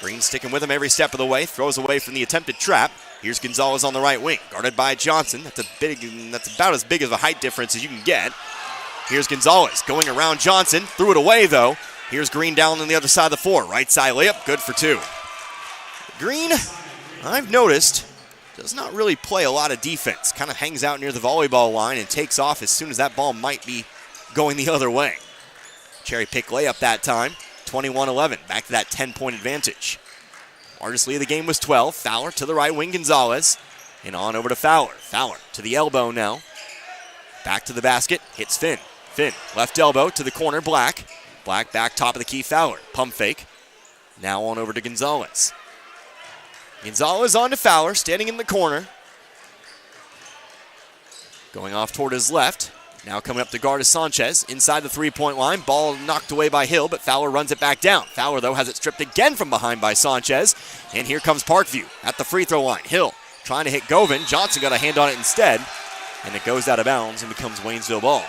Green sticking with him every step of the way. Throws away from the attempted trap. Here's Gonzalez on the right wing. Guarded by Johnson. That's about as big of a height difference as you can get. Here's Gonzalez going around Johnson. Threw it away though. Here's Green down on the other side of the floor. Right side layup. Good for 2. Green, I've noticed, does not really play a lot of defense. Kind of hangs out near the volleyball line and takes off as soon as that ball might be going the other way. Cherry pick layup that time. 21-11. Back to that 10-point advantage. Largest lead of the game was 12. Fowler to the right wing, Gonzalez. And on over to Fowler. Fowler to the elbow now. Back to the basket. Hits Finn. Finn, left elbow to the corner, Black. Black back top of the key, Fowler. Pump fake. Now on over to Gonzalez. Gonzalez on to Fowler, standing in the corner. Going off toward his left. Now coming up to guard is Sanchez. Inside the three-point line. Ball knocked away by Hill, but Fowler runs it back down. Fowler, though, has it stripped again from behind by Sanchez. And here comes Parkview at the free throw line. Hill trying to hit Govan. Johnson got a hand on it instead. And it goes out of bounds and becomes Waynesville ball.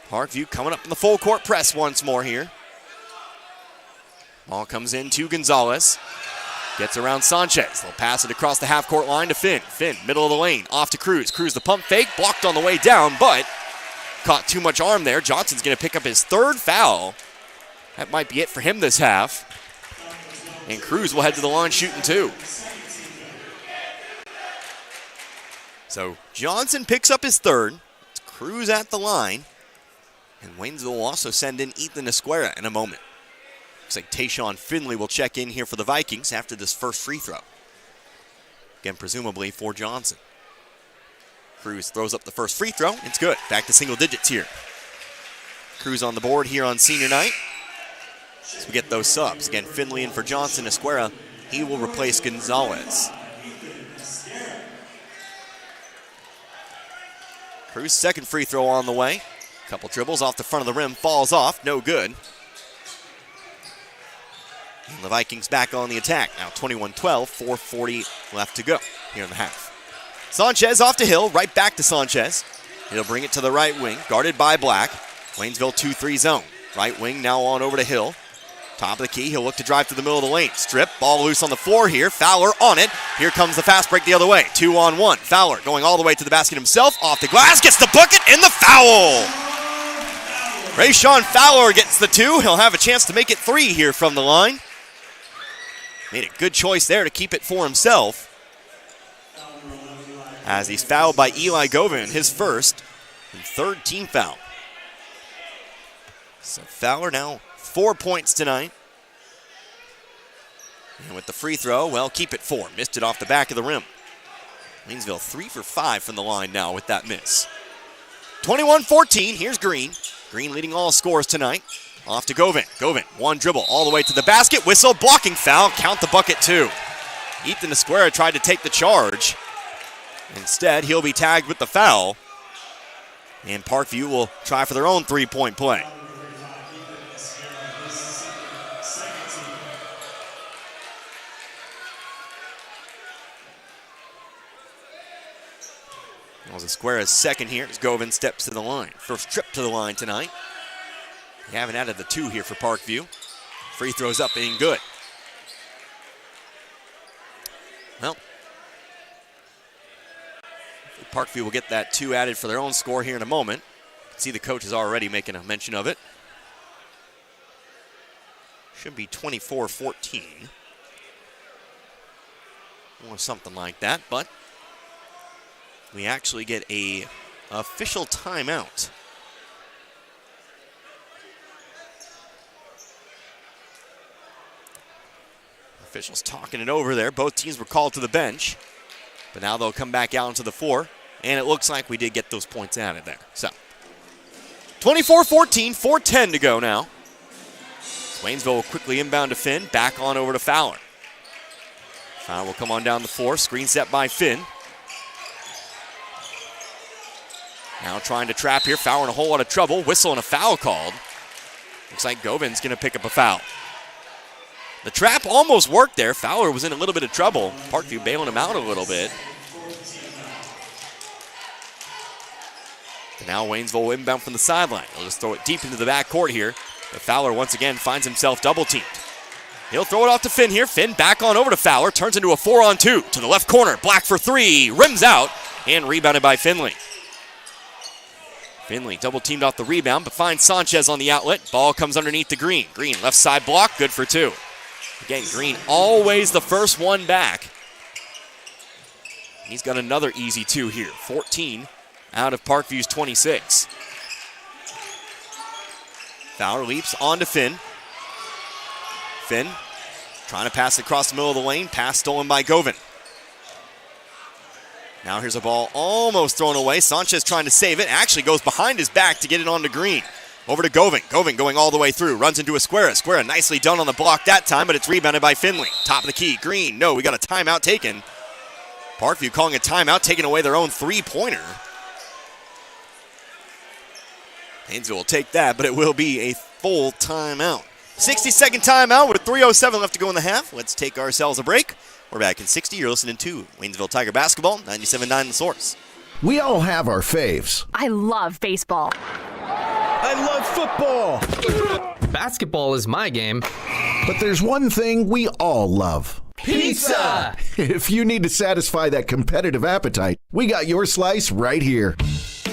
Parkview coming up in the full court press once more here. Ball comes in to Gonzalez. Gets around Sanchez. They'll pass it across the half-court line to Finn. Finn, middle of the lane, off to Cruz. Cruz the pump fake, blocked on the way down, but caught too much arm there. Johnson's going to pick up his 3rd foul. That might be it for him this half. And Cruz will head to the line shooting 2. So Johnson picks up his 3rd. It's Cruz at the line. And Waynesville will also send in Ethan Esquera in a moment. Looks like Tayshawn Finley will check in here for the Vikings after this first free throw. Again, presumably for Johnson. Cruz throws up the first free throw. It's good. Back to single digits here. Cruz on the board here on senior night. So we get those subs. Again, Finley in for Johnson. Esquera, he will replace Gonzalez. Cruz, second free throw on the way. Couple dribbles off the front of the rim. Falls off. No good. And the Vikings back on the attack. Now 21-12, 4:40 left to go here in the half. Sanchez off to Hill, right back to Sanchez. He'll bring it to the right wing, guarded by Black. Waynesville 2-3 zone. Right wing now on over to Hill. Top of the key, he'll look to drive to the middle of the lane. Strip, ball loose on the floor here. Fowler on it. Here comes the fast break the other way. 2-on-1. Fowler going all the way to the basket himself. Off the glass, gets the bucket and the foul. Rayshawn Fowler gets the 2. He'll have a chance to make it 3 here from the line. Made a good choice there to keep it for himself. As he's fouled by Eli Govan, his first and 3rd team foul. So Fowler now 4 points tonight. And with the free throw, well, keep it 4. Missed it off the back of the rim. Waynesville 3 for 5 from the line now with that miss. 21-14, here's Green. Green leading all scores tonight. Off to Govan. Govan, one dribble all the way to the basket. Whistle, blocking foul. Count the bucket 2. Ethan Esquera tried to take the charge. Instead, he'll be tagged with the foul. And Parkview will try for their own 3-point play. That was Esquera's second here as Govan steps to the line. First trip to the line tonight. We haven't added the 2 here for Parkview. Free throws up and good. Well, Parkview will get that 2 added for their own score here in a moment. See the coach is already making a mention of it. Should be 24-14. Or something like that, but we actually get a official timeout. Officials talking it over there. Both teams were called to the bench, but now they'll come back out into the floor, and it looks like we did get those points added there. So 24-14, 4:10 to go now. Waynesville will quickly inbound to Finn, back on over to Fowler. Fowler will come on down the floor, screen set by Finn. Now trying to trap here, Fowler in a whole lot of trouble, whistle and a foul called. Looks like Govan's gonna pick up a foul. The trap almost worked there. Fowler was in a little bit of trouble. Parkview bailing him out a little bit. But now Waynesville will inbound from the sideline. They'll just throw it deep into the backcourt here. But Fowler once again finds himself double teamed. He'll throw it off to Finn here. Finn back on over to Fowler. Turns into a 4-on-2 to the left corner. Black for 3. Rims out and rebounded by Finley. Finley double teamed off the rebound, but finds Sanchez on the outlet. Ball comes underneath to Green. Green left side block. Good for 2. Again, Green always the first one back. He's got another easy 2 here. 14 out of Parkview's 26. Fowler leaps on to Finn. Finn trying to pass across the middle of the lane. Pass stolen by Govan. Now here's a ball almost thrown away. Sanchez trying to save it. Actually goes behind his back to get it on to Green. Over to Govan. Govan going all the way through. Runs into Esquera. Esquera nicely done on the block that time, but it's rebounded by Finley. Top of the key. Green. No, we got a timeout taken. Parkview calling a timeout, taking away their own 3-pointer. Haynesville will take that, but it will be a full timeout. 60-second timeout with 3:07 left to go in the half. Let's take ourselves a break. We're back in 60. You're listening to Waynesville Tiger Basketball, 97.9 The Source. We all have our faves. I love baseball. I love football. Basketball is my game. But there's one thing we all love. Pizza! If you need to satisfy that competitive appetite, we got your slice right here.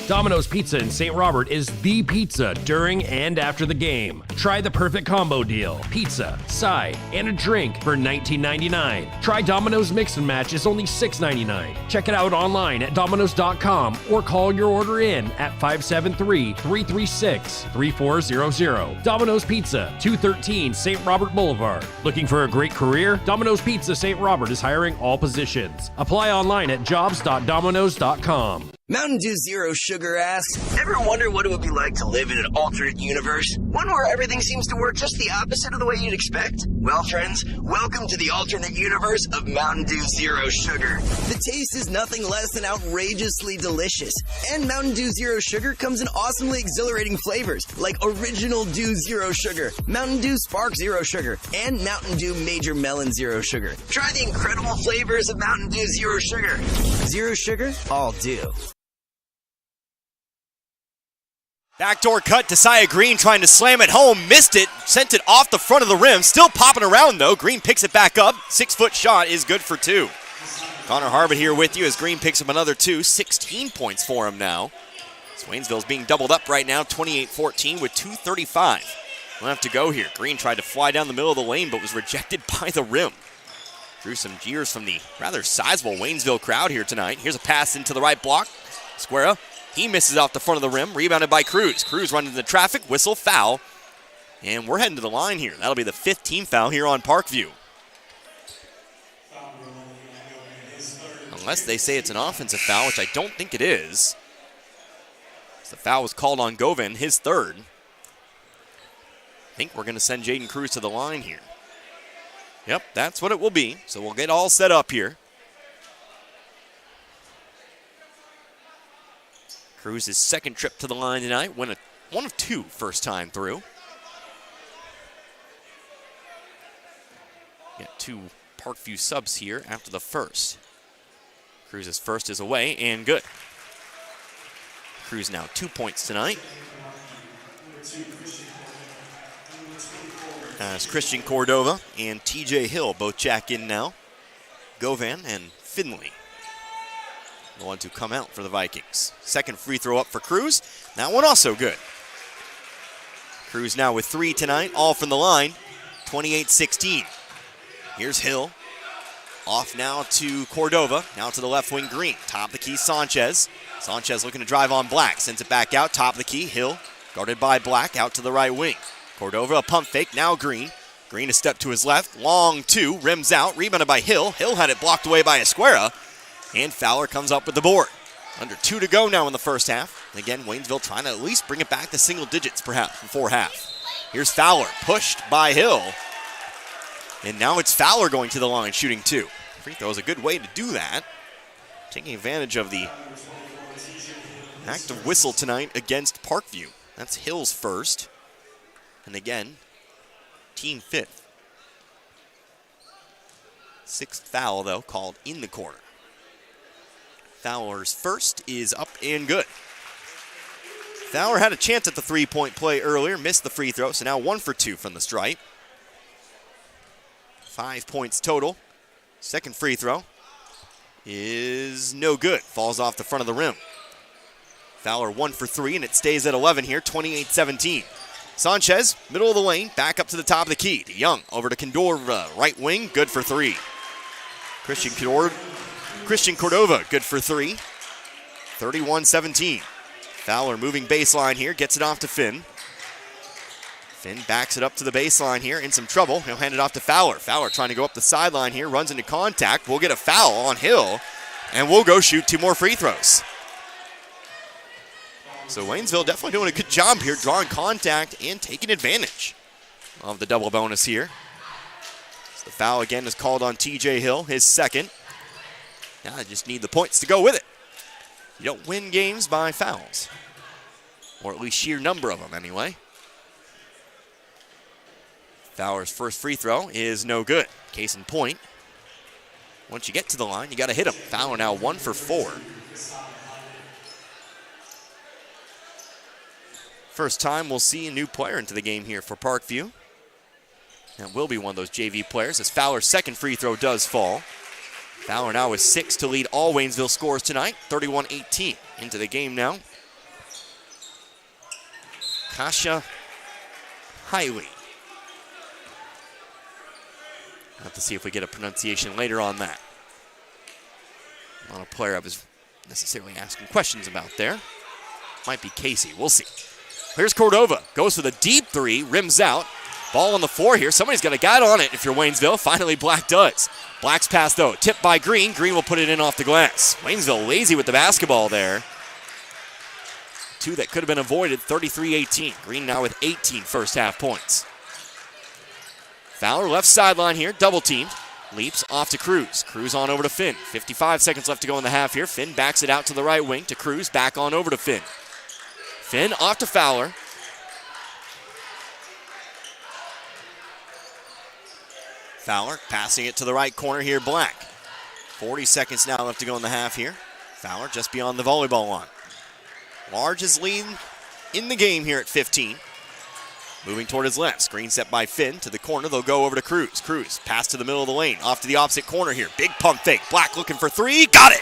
Domino's Pizza in St. Robert is the pizza during and after the game. Try the perfect combo deal. Pizza, side, and a drink for $19.99. Try Domino's Mix and Match is only $6.99. Check it out online at Domino's.com or call your order in at 573-336-3400. Domino's Pizza, 213 St. Robert Boulevard. Looking for a great career? Domino's Pizza St. Robert is hiring all positions. Apply online at jobs.domino's.com. Mountain Dew Zero Sugar asks, ever wonder what it would be like to live in an alternate universe? One where everything seems to work just the opposite of the way you'd expect? Well, friends, welcome to the alternate universe of Mountain Dew Zero Sugar. The taste is nothing less than outrageously delicious. And Mountain Dew Zero Sugar comes in awesomely exhilarating flavors like Original Dew Zero Sugar, Mountain Dew Spark Zero Sugar, and Mountain Dew Major Melon Zero Sugar. Try the incredible flavors of Mountain Dew Zero Sugar. Zero Sugar, all dew. Backdoor cut to Saya Green trying to slam it home. Missed it. Sent it off the front of the rim. Still popping around though. Green picks it back up. 6-foot shot is good for 2. Connor Harbert here with you as Green picks up another 2. 16 points for him now. Waynesville's being doubled up right now. 28-14 with 2:35. We'll have to go here. Green tried to fly down the middle of the lane but was rejected by the rim. Drew some jeers from the rather sizable Waynesville crowd here tonight. Here's a pass into the right block. Square. He misses off the front of the rim, rebounded by Cruz. Cruz running into the traffic, whistle, foul. And we're heading to the line here. That'll be the 5th team foul here on Parkview. Unless they say it's an offensive foul, which I don't think it is. The foul was called on Govan, his 3rd. I think we're going to send Jaden Cruz to the line here. Yep, that's what it will be. So we'll get all set up here. Cruz's 2nd trip to the line tonight. Went one of 2 first time through. Got 2 Parkview subs here after the first. Cruz's first is away and good. Cruz now 2 points tonight. As Christian Cordova and TJ Hill both check in now. Govan and Finley, the ones who come out for the Vikings. Second free throw up for Cruz. That one also good. Cruz now with 3 tonight, all from the line. 28-16. Here's Hill. Off now to Cordova. Now to the left wing, Green. Top of the key, Sanchez. Sanchez looking to drive on Black. Sends it back out. Top of the key, Hill. Guarded by Black out to the right wing. Cordova, a pump fake. Now Green. Green a step to his left. Long 2. Rims out. Rebounded by Hill. Hill had it blocked away by Esquera. And Fowler comes up with the board. Under 2 to go now in the first half. Again, Waynesville trying to at least bring it back to single digits perhaps before half. Here's Fowler, pushed by Hill. And now it's Fowler going to the line, shooting 2. Free throw is a good way to do that. Taking advantage of the active whistle tonight against Parkview. That's Hill's first. And again, team 5th. 6th foul, though, called in the corner. Fowler's first is up and good. Fowler had a chance at the three-point play earlier, missed the free throw, so now 1 for 2 from the stripe. 5 points total. Second free throw is no good. Falls off the front of the rim. Fowler 1 for 3, and it stays at 11 here, 28-17. Sanchez, middle of the lane, back up to the top of the key. To Young, over to Condor, right wing, good for 3. Christian Cordova, good for 3. 31-17. Fowler moving baseline here, gets it off to Finn. Finn backs it up to the baseline here, in some trouble. He'll hand it off to Fowler. Fowler trying to go up the sideline here, runs into contact. We'll get a foul on Hill, and we'll go shoot 2 more free throws. So Waynesville definitely doing a good job here, drawing contact and taking advantage of the double bonus here. So the foul again is called on TJ Hill, his second. Now I just need the points to go with it. You don't win games by fouls, or at least sheer number of them anyway. Fowler's first free throw is no good. Case in point, once you get to the line, you got to hit him. Fowler now 1 for 4. First time we'll see a new player into the game here for Parkview. That will be one of those JV players, as Fowler's second free throw does fall. Fowler now with 6 to lead all Waynesville scores tonight, 31-18. Into the game now. Kasha Hiley. Have to see if we get a pronunciation later on that. Not a player I was necessarily asking questions about there. Might be Casey, we'll see. Here's Cordova, goes for the deep 3, rims out. Ball on the floor here. Somebody's got a guy on it if you're Waynesville. Finally, Black does. Black's pass, though, tipped by Green. Green will put it in off the glass. Waynesville lazy with the basketball there. 2 that could have been avoided, 33-18. Green now with 18 first half points. Fowler left sideline here, double teamed. Leaps off to Cruz. Cruz on over to Finn. 55 seconds left to go in the half here. Finn backs it out to the right wing to Cruz. Back on over to Finn. Finn off to Fowler. Fowler passing it to the right corner here, Black. 40 seconds now left to go in the half here. Fowler just beyond the volleyball line. Largest lead in the game here at 15. Moving toward his left. Screen set by Finn to the corner. They'll go over to Cruz. Cruz pass to the middle of the lane. Off to the opposite corner here. Big pump fake. Black looking for 3. Got it!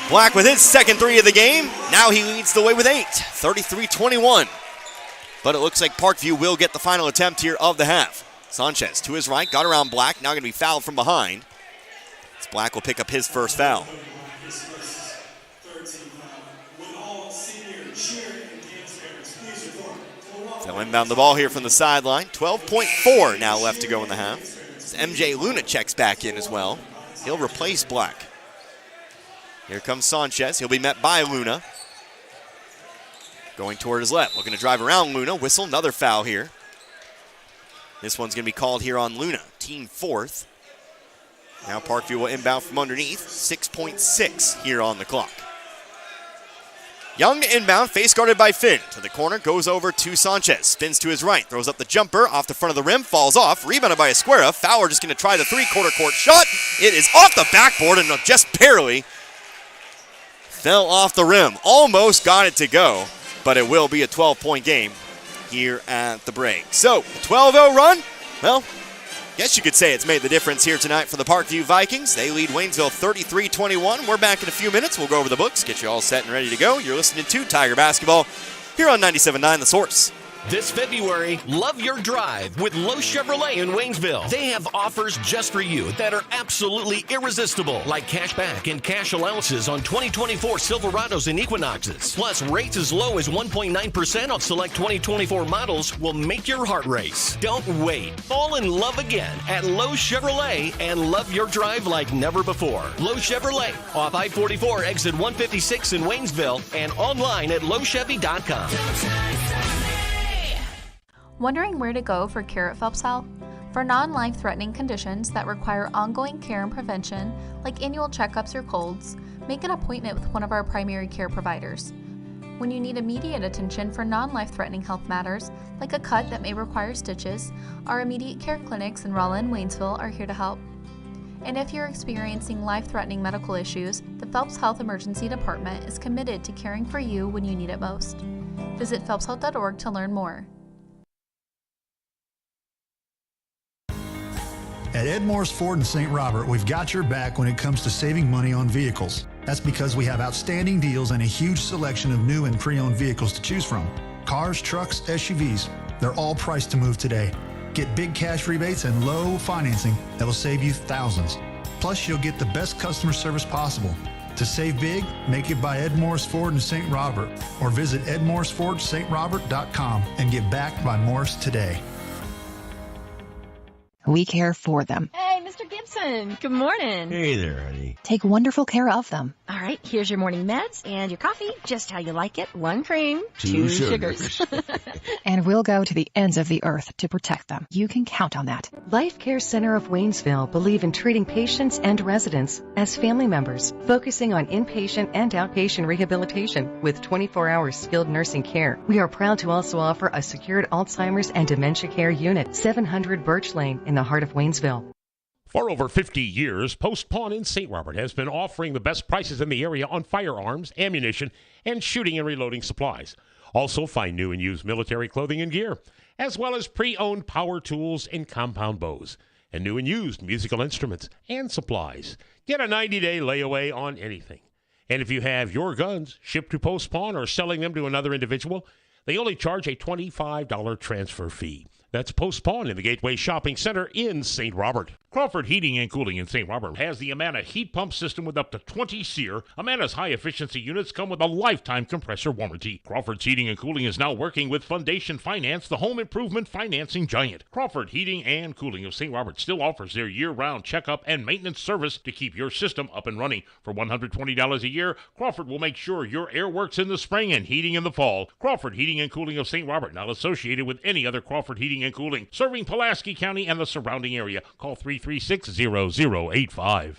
Black with his second 3 of the game. Now he leads the way with 8. 33-21. But it looks like Parkview will get the final attempt here of the half. Sanchez to his right, got around Black, now going to be fouled from behind. As Black will pick up his first foul. They'll inbound the ball here from the sideline. 12.4 now left to go in the half. As MJ Luna checks back in as well. He'll replace Black. Here comes Sanchez. He'll be met by Luna. Going toward his left, looking to drive around Luna. Whistle, another foul here. This one's going to be called here on Luna, team 4th. Now Parkview will inbound from underneath. 6.6 here on the clock. Young to inbound, face guarded by Finn. To the corner, goes over to Sanchez. Spins to his right, throws up the jumper, off the front of the rim, falls off. Rebounded by Esquera. Fowler just going to try the 3-quarter court shot. It is off the backboard and just barely. fell off the rim. Almost got it to go, but it will be a 12-point game here at the break. So, 12-0 run, well, guess you could say it's made the difference here tonight for the Parkview Vikings. They lead Waynesville 33-21. We're back in a few minutes. We'll go over the books, get you all set and ready to go. You're listening to Tiger Basketball here on 97.9 The Source. This February, love your drive with Lowe Chevrolet in Waynesville. They have offers just for you that are absolutely irresistible, like cash back and cash allowances on 2024 Silverados and Equinoxes. Plus, rates as low as 1.9% on select 2024 models will make your heart race. Don't wait. Fall in love again at Lowe Chevrolet and love your drive like never before. Lowe Chevrolet, off I-44, exit 156 in Waynesville, and online at lowechevy.com. Wondering where to go for care at Phelps Health? For non-life-threatening conditions that require ongoing care and prevention, like annual checkups or colds, make an appointment with one of our primary care providers. When you need immediate attention for non-life-threatening health matters, like a cut that may require stitches, our immediate care clinics in Rolla and Waynesville are here to help. And if you're experiencing life-threatening medical issues, the Phelps Health Emergency Department is committed to caring for you when you need it most. Visit phelpshealth.org to learn more. At Ed Morris Ford in St. Robert, we've got your back when it comes to saving money on vehicles. That's because we have outstanding deals and a huge selection of new and pre-owned vehicles to choose from. Cars, trucks, SUVs, they're all priced to move today. Get big cash rebates and low financing that will save you thousands. Plus, you'll get the best customer service possible. To save big, make it by Ed Morris Ford in St. Robert or visit edmorrisfordstrobert.com and get backed by Morris today. We care for them. Hey, Mr. Gibson. Good morning. Hey there, honey. Take wonderful care of them. All right, here's your morning meds and your coffee, just how you like it. 1 cream, 2 sugars. And we'll go to the ends of the earth to protect them. You can count on that. Life Care Center of Waynesville believe in treating patients and residents as family members, focusing on inpatient and outpatient rehabilitation with 24-hour skilled nursing care. We are proud to also offer a secured Alzheimer's and dementia care unit, 700 Birch Lane in the heart of Waynesville. For over 50 years, Post Pawn in St. Robert has been offering the best prices in the area on firearms, ammunition, and shooting and reloading supplies. Also find new and used military clothing and gear, as well as pre-owned power tools and compound bows, and new and used musical instruments and supplies. Get a 90-day layaway on anything. And if you have your guns shipped to Post Pawn or selling them to another individual, they only charge a $25 transfer fee. That's Post Pawn in the Gateway Shopping Center in St. Robert. Crawford Heating and Cooling in St. Robert has the Amana heat pump system with up to 20 SEER. Amana's high-efficiency units come with a lifetime compressor warranty. Crawford's Heating and Cooling is now working with Foundation Finance, the home improvement financing giant. Crawford Heating and Cooling of St. Robert still offers their year-round checkup and maintenance service to keep your system up and running. For $120 a year, Crawford will make sure your air works in the spring and heating in the fall. Crawford Heating and Cooling of St. Robert, not associated with any other Crawford Heating and Cooling, serving Pulaski County and the surrounding area. Call 336-0085.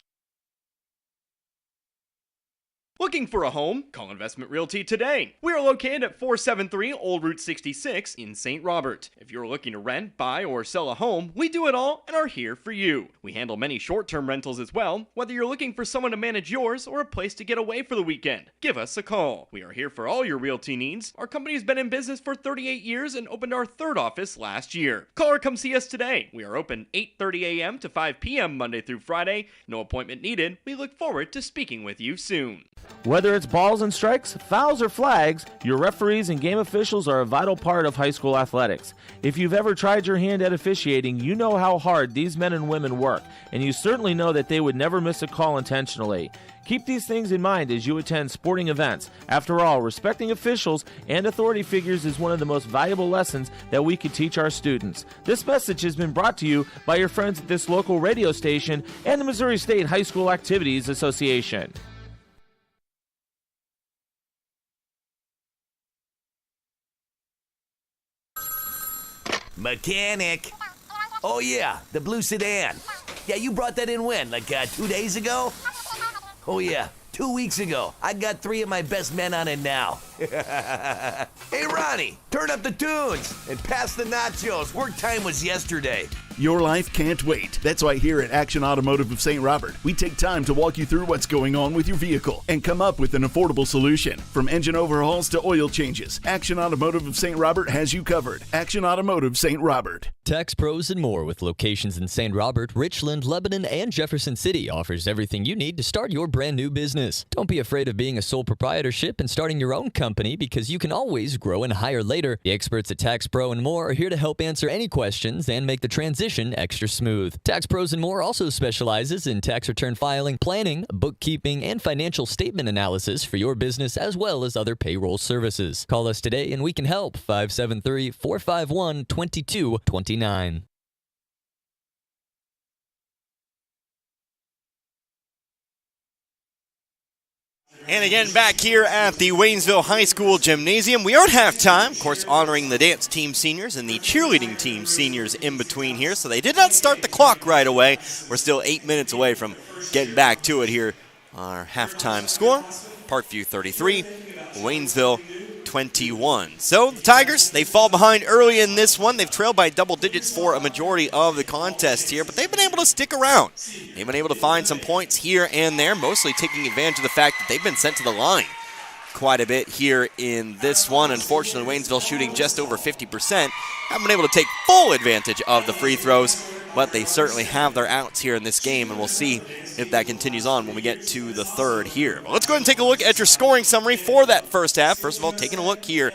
Looking for a home? Call Investment Realty today. We are located at 473 Old Route 66 in St. Robert. If you're looking to rent, buy, or sell a home, we do it all and are here for you. We handle many short-term rentals as well, whether you're looking for someone to manage yours or a place to get away for the weekend. Give us a call. We are here for all your realty needs. Our company has been in business for 38 years and opened our 3rd office last year. Call or come see us today. We are open 8:30 a.m. to 5 p.m. Monday through Friday. No appointment needed. We look forward to speaking with you soon. Whether it's balls and strikes, fouls, or flags, your referees and game officials are a vital part of high school athletics. If you've ever tried your hand at officiating, you know how hard these men and women work, and you certainly know that they would never miss a call intentionally. Keep these things in mind as you attend sporting events. After all, respecting officials and authority figures is one of the most valuable lessons that we could teach our students. This message has been brought to you by your friends at this local radio station and the Missouri State High School Activities Association. Mechanic. Oh, yeah, the blue sedan. Yeah, you brought that in when? Like 2 days ago? Oh, yeah, 2 weeks ago. I got 3 of my best men on it now. Hey, Ronnie, turn up the tunes and pass the nachos. Work time was yesterday. Your life can't wait. That's why here at Action Automotive of St. Robert, we take time to walk you through what's going on with your vehicle and come up with an affordable solution. From engine overhauls to oil changes, Action Automotive of St. Robert has you covered. Action Automotive St. Robert. Tax Pros and More, with locations in St. Robert, Richland, Lebanon, and Jefferson City, offers everything you need to start your brand new business. Don't be afraid of being a sole proprietorship and starting your own company, because you can always grow and hire later. The experts at Tax Pro and More are here to help answer any questions and make the transition extra smooth. Tax Pros and More also specializes in tax return filing, planning, bookkeeping, and financial statement analysis for your business, as well as other payroll services. Call us today and we can help. 573-451-2229. And again, back here at the Waynesville High School Gymnasium, we are at halftime, of course, honoring the dance team seniors and the cheerleading team seniors in between here, so they did not start the clock right away. We're still 8 minutes away from getting back to it here. Our halftime score, Parkview 33, Waynesville 21. So the Tigers, they fall behind early in this one. They've trailed by double digits for a majority of the contest here, but they've been able to stick around. They've been able to find some points here and there, mostly taking advantage of the fact that they've been sent to the line quite a bit here in this one. Unfortunately, Waynesville shooting just over 50%. Haven't been able to take full advantage of the free throws, but they certainly have their outs here in this game, and we'll see if that continues on when we get to the third here. But let's go ahead and take a look at your scoring summary for that first half. First of all, taking a look here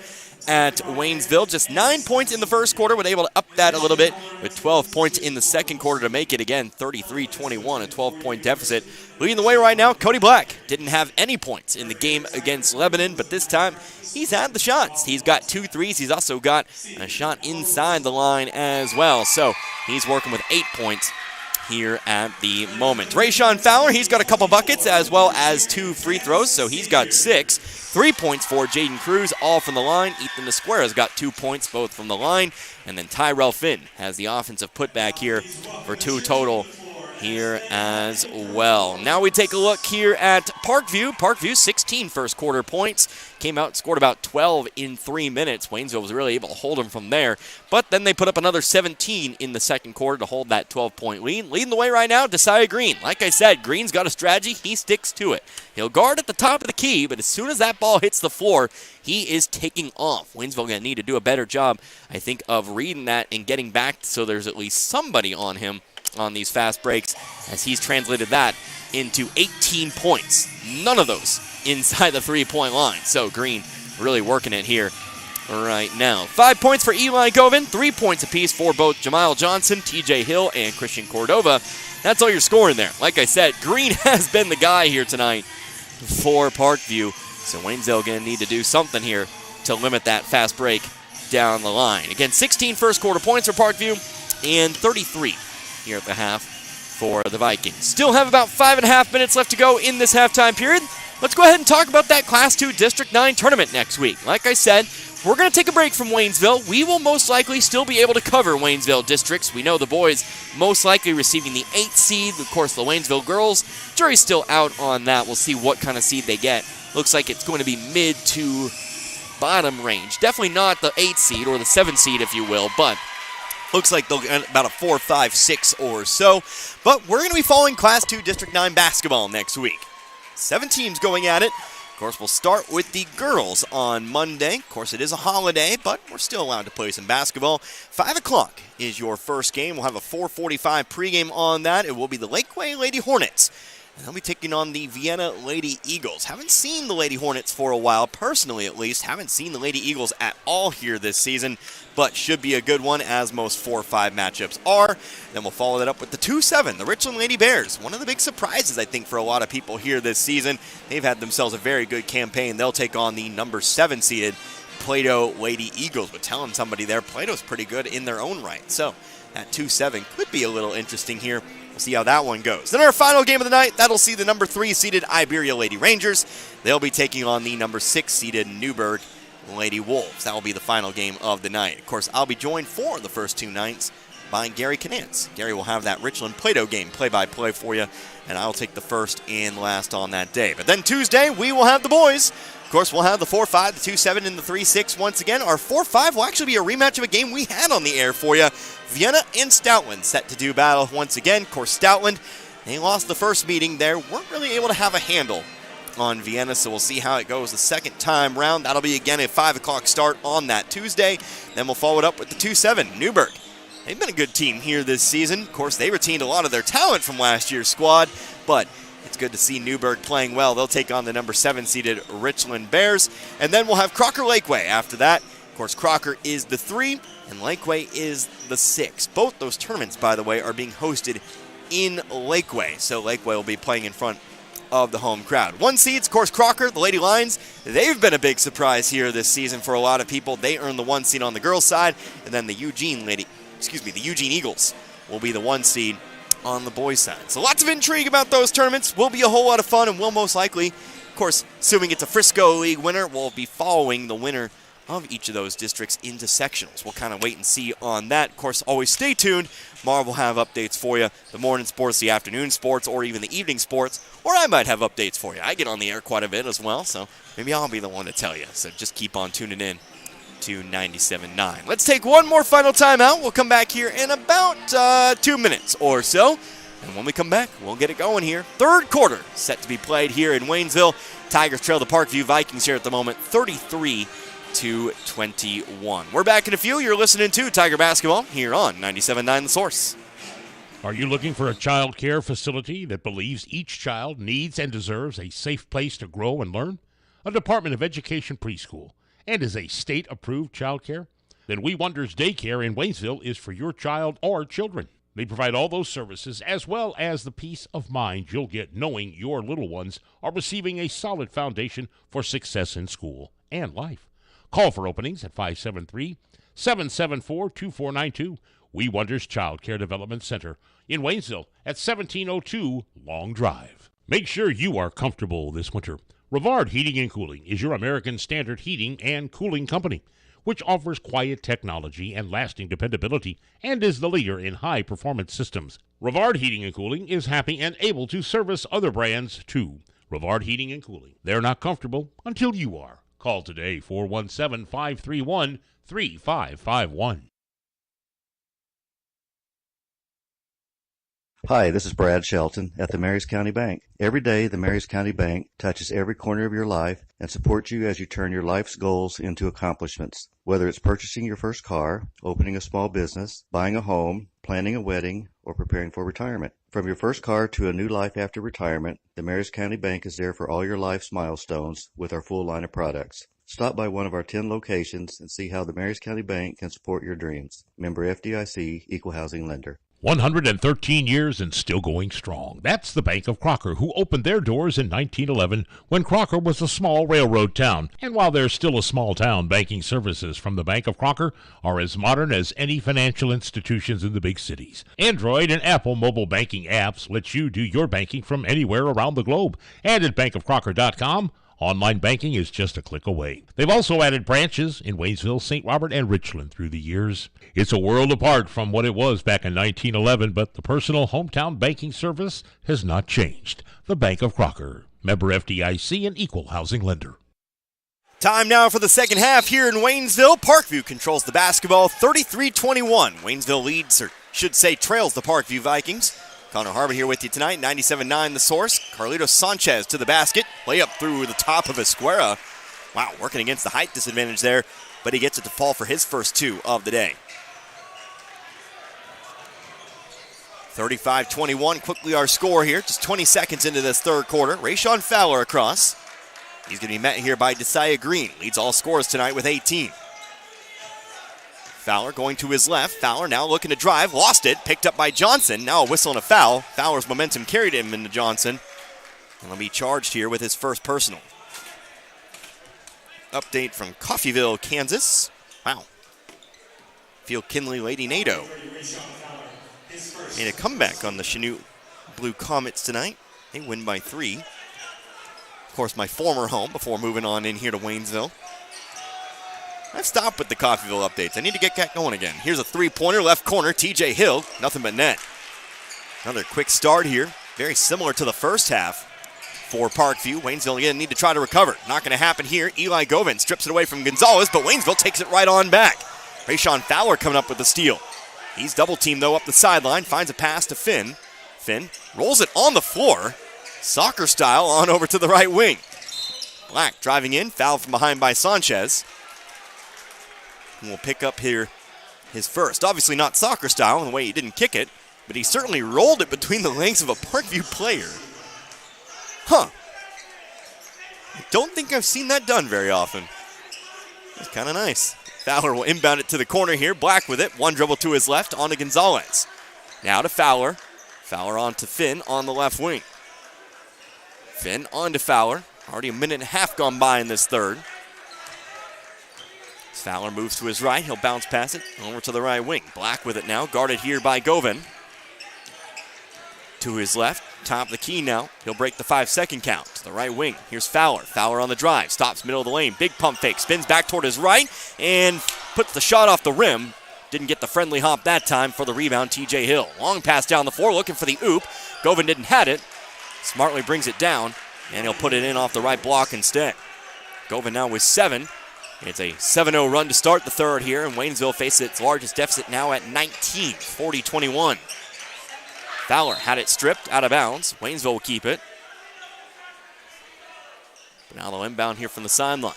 at Waynesville. Just 9 points in the first quarter, but able to up that a little bit with 12 points in the second quarter to make it, again, 33-21, a 12-point deficit. Leading the way right now, Cody Black didn't have any points in the game against Lebanon, but this time he's had the shots. He's got 2 threes. He's also got a shot inside the line as well. So he's working with 8 points here at the moment. Rayshawn Fowler, he's got a couple buckets as well as 2 free throws, so he's got 6. 3 points for Jaden Cruz, all from the line. Ethan Esquera has got 2 points, both from the line. And then Tyrell Finn has the offensive putback here for 2 total here as well. Now we take a look here at Parkview. Parkview, 16 first quarter points. Came out and scored about 12 in 3 minutes. Waynesville was really able to hold them from there. But then they put up another 17 in the second quarter to hold that 12-point lead. Leading the way right now, Desai Green. Like I said, Green's got a strategy. He sticks to it. He'll guard at the top of the key, but as soon as that ball hits the floor, he is taking off. Waynesville going to need to do a better job, I think, of reading that and getting back so there's at least somebody on him on these fast breaks, as he's translated that into 18 points. None of those inside the three-point line. So Green really working it here right now. 5 points for Eli Govan, 3 points apiece for both Jamal Johnson, TJ Hill, and Christian Cordova. That's all you're scoring there. Like I said, Green has been the guy here tonight for Parkview. So Waynesville going to need to do something here to limit that fast break down the line. Again, 16 first quarter points for Parkview and 33 here at the half for the Vikings. Still have about 5.5 minutes left to go in this halftime period. Let's go ahead and talk about that Class 2 District 9 tournament next week. Like I said, we're going to take a break from Waynesville. We will most likely still be able to cover Waynesville districts. We know the boys most likely receiving the 8th seed. Of course, the Waynesville girls, jury's still out on that. We'll see what kind of seed they get. Looks like it's going to be mid to bottom range. Definitely not the 8th seed or the 7th seed, if you will, but looks like they'll get about a 4, 5, 6 or so. But we're going to be following Class 2 District 9 basketball next week. 7 teams going at it. Of course, we'll start with the girls on Monday. Of course, it is a holiday, but we're still allowed to play some basketball. 5 o'clock is your first game. We'll have a 4:45 pregame on that. It will be the Lakeway Lady Hornets. And they'll be taking on the Vienna Lady Eagles. Haven't seen the Lady Hornets for a while, personally at least. Haven't seen the Lady Eagles at all here this season, but should be a good one, as most 4-5 matchups are. Then we'll follow that up with the 2-7, the Richland Lady Bears. One of the big surprises, I think, for a lot of people here this season. They've had themselves a very good campaign. They'll take on the number 7-seeded Plato Lady Eagles. But telling somebody there, Plato's pretty good in their own right. So that 2-7 could be a little interesting here. We'll see how that one goes. Then our final game of the night, that'll see the number 3-seeded Iberia Lady Rangers. They'll be taking on the number 6-seeded Newburgh Lady Wolves. That will be the final game of the night. Of course, I'll be joined for the first 2 nights by Gary Canance. Gary will have that Richland Plato game play-by-play for you, and I'll take the first and last on that day. But then Tuesday, we will have the boys Of course, we'll have the 4-5, the 2-7, and the 3-6 once again. Our 4-5 will actually be a rematch of a game we had on the air for you. Vienna and Stoutland set to do battle once again. Of course, Stoutland, they lost the first meeting there. Weren't really able to have a handle on Vienna, so we'll see how it goes the second time round. That'll be again a 5 o'clock start on that Tuesday. Then we'll follow it up with the 2-7, Newburgh. They've been a good team here this season. Of course, they retained a lot of their talent from last year's squad, but it's good to see Newburgh playing well. They'll take on the number 7-seeded Richland Bears. And then we'll have Crocker Lakeway after that. Of course, Crocker is the 3, and Lakeway is the 6. Both those tournaments, by the way, are being hosted in Lakeway. So Lakeway will be playing in front of the home crowd. 1 seeds, of course, Crocker, the Lady Lions. They've been a big surprise here this season for a lot of people. They earned the 1 seed on the girls' side, and then the Eugene Eagles will be the 1 seed on the boys' side. So lots of intrigue about those tournaments. Will be a whole lot of fun, and we'll most likely, of course, assuming it's a Frisco League winner, we'll be following the winner of each of those districts into sectionals. We'll kind of wait and see on that. Of course, always stay tuned. Marv will have updates for you, the morning sports, the afternoon sports, or even the evening sports, or I might have updates for you. I get on the air quite a bit as well, so maybe I'll be the one to tell you. So just keep on tuning in to 97.9. Let's take one more final timeout. We'll come back here in about 2 minutes or so. And when we come back, we'll get it going here. Third quarter set to be played here in Waynesville. Tigers trail the Parkview Vikings here at the moment, 33-21. We're back in a few. You're listening to Tiger Basketball here on 97.9 The Source. Are you looking for a child care facility that believes each child needs and deserves a safe place to grow and learn? A Department of Education preschool and is a state-approved child care? Then We Wonders Daycare in Waynesville is for your child or children. They provide all those services as well as the peace of mind you'll get knowing your little ones are receiving a solid foundation for success in school and life. Call for openings at 573-774-2492. We Wonders Child Care Development Center in Waynesville at 1702 Long Drive. Make sure you are comfortable this winter. Rivard Heating and Cooling is your American Standard heating and cooling company, which offers quiet technology and lasting dependability and is the leader in high-performance systems. Rivard Heating and Cooling is happy and able to service other brands, too. Rivard Heating and Cooling. They're not comfortable until you are. Call today, 417-531-3551. Hi, this is Brad Shelton at the Marys County Bank. Every day, the Marys County Bank touches every corner of your life and supports you as you turn your life's goals into accomplishments. Whether it's purchasing your first car, opening a small business, buying a home, planning a wedding, or preparing for retirement. From your first car to a new life after retirement, the Marys County Bank is there for all your life's milestones with our full line of products. Stop by one of our 10 locations and see how the Marys County Bank can support your dreams. Member FDIC, Equal Housing Lender. 113 years and still going strong. That's the Bank of Crocker, who opened their doors in 1911 when Crocker was a small railroad town. And while they're still a small town, banking services from the Bank of Crocker are as modern as any financial institutions in the big cities. Android and Apple mobile banking apps let you do your banking from anywhere around the globe. And at bankofcrocker.com, online banking is just a click away. They've also added branches in Waynesville, St. Robert, and Richland through the years. It's a world apart from what it was back in 1911, but the personal hometown banking service has not changed. The Bank of Crocker, member FDIC and equal housing lender. Time now for the second half here in Waynesville. Parkview controls the basketball 33-21. Waynesville leads, or should say trails the Parkview Vikings. Connor Harbor here with you tonight, 97.9 The Source. Carlitos Sanchez to the basket. Layup through the top of Esquera. Wow, working against the height disadvantage there, but he gets it to fall for his first 2 of the day. 35-21, quickly our score here. Just 20 seconds into this third quarter. Rayshawn Fowler across. He's going to be met here by Desaya Green. Leads all scorers tonight with 18. Fowler going to his left. Fowler now looking to drive. Lost it. Picked up by Johnson. Now a whistle and a foul. Fowler's momentum carried him into Johnson. And he'll be charged here with his first personal. Update from Coffeyville, Kansas. Wow. Field Kinley Lady NATO made a comeback on the Chanute Blue Comets tonight. They win by 3. Of course, my former home before moving on in here to Waynesville. I've stopped with the Coffeyville updates. I need to get that going again. Here's a three-pointer, left corner, TJ Hill. Nothing but net. Another quick start here. Very similar to the first half for Parkview. Waynesville again need to try to recover. Not going to happen here. Eli Govin strips it away from Gonzalez, but Waynesville takes it right on back. Rayshawn Fowler coming up with the steal. He's double-teamed, though, up the sideline. Finds a pass to Finn. Finn rolls it on the floor. Soccer style on over to the right wing. Black driving in. Foul from behind by Sanchez. And we'll pick up here his first. Obviously not soccer style in the way he didn't kick it, but he certainly rolled it between the legs of a Parkview player. Huh. I don't think I've seen that done very often. That's kind of nice. Fowler will inbound it to the corner here. Black with it. One dribble to his left. On to Gonzalez. Now to Fowler. Fowler on to Finn on the left wing. Finn on to Fowler. Already a minute and a half gone by in this third. As Fowler moves to his right. He'll bounce past it over to the right wing. Black with it now. Guarded here by Govin. To his left. Top of the key now. He'll break the 5-second count. To the right wing. Here's Fowler. Fowler on the drive. Stops middle of the lane. Big pump fake. Spins back toward his right. And puts the shot off the rim. Didn't get the friendly hop that time for the rebound. TJ Hill. Long pass down the floor. Looking for the oop. Govin didn't have it. Smartly brings it down. And he'll put it in off the right block instead. Govin now with 7. It's a 7-0 run to start the third here. And Waynesville faces its largest deficit now at 19. 40-21. Fowler had it stripped out of bounds. Waynesville will keep it. But now they'll inbound here from the sideline.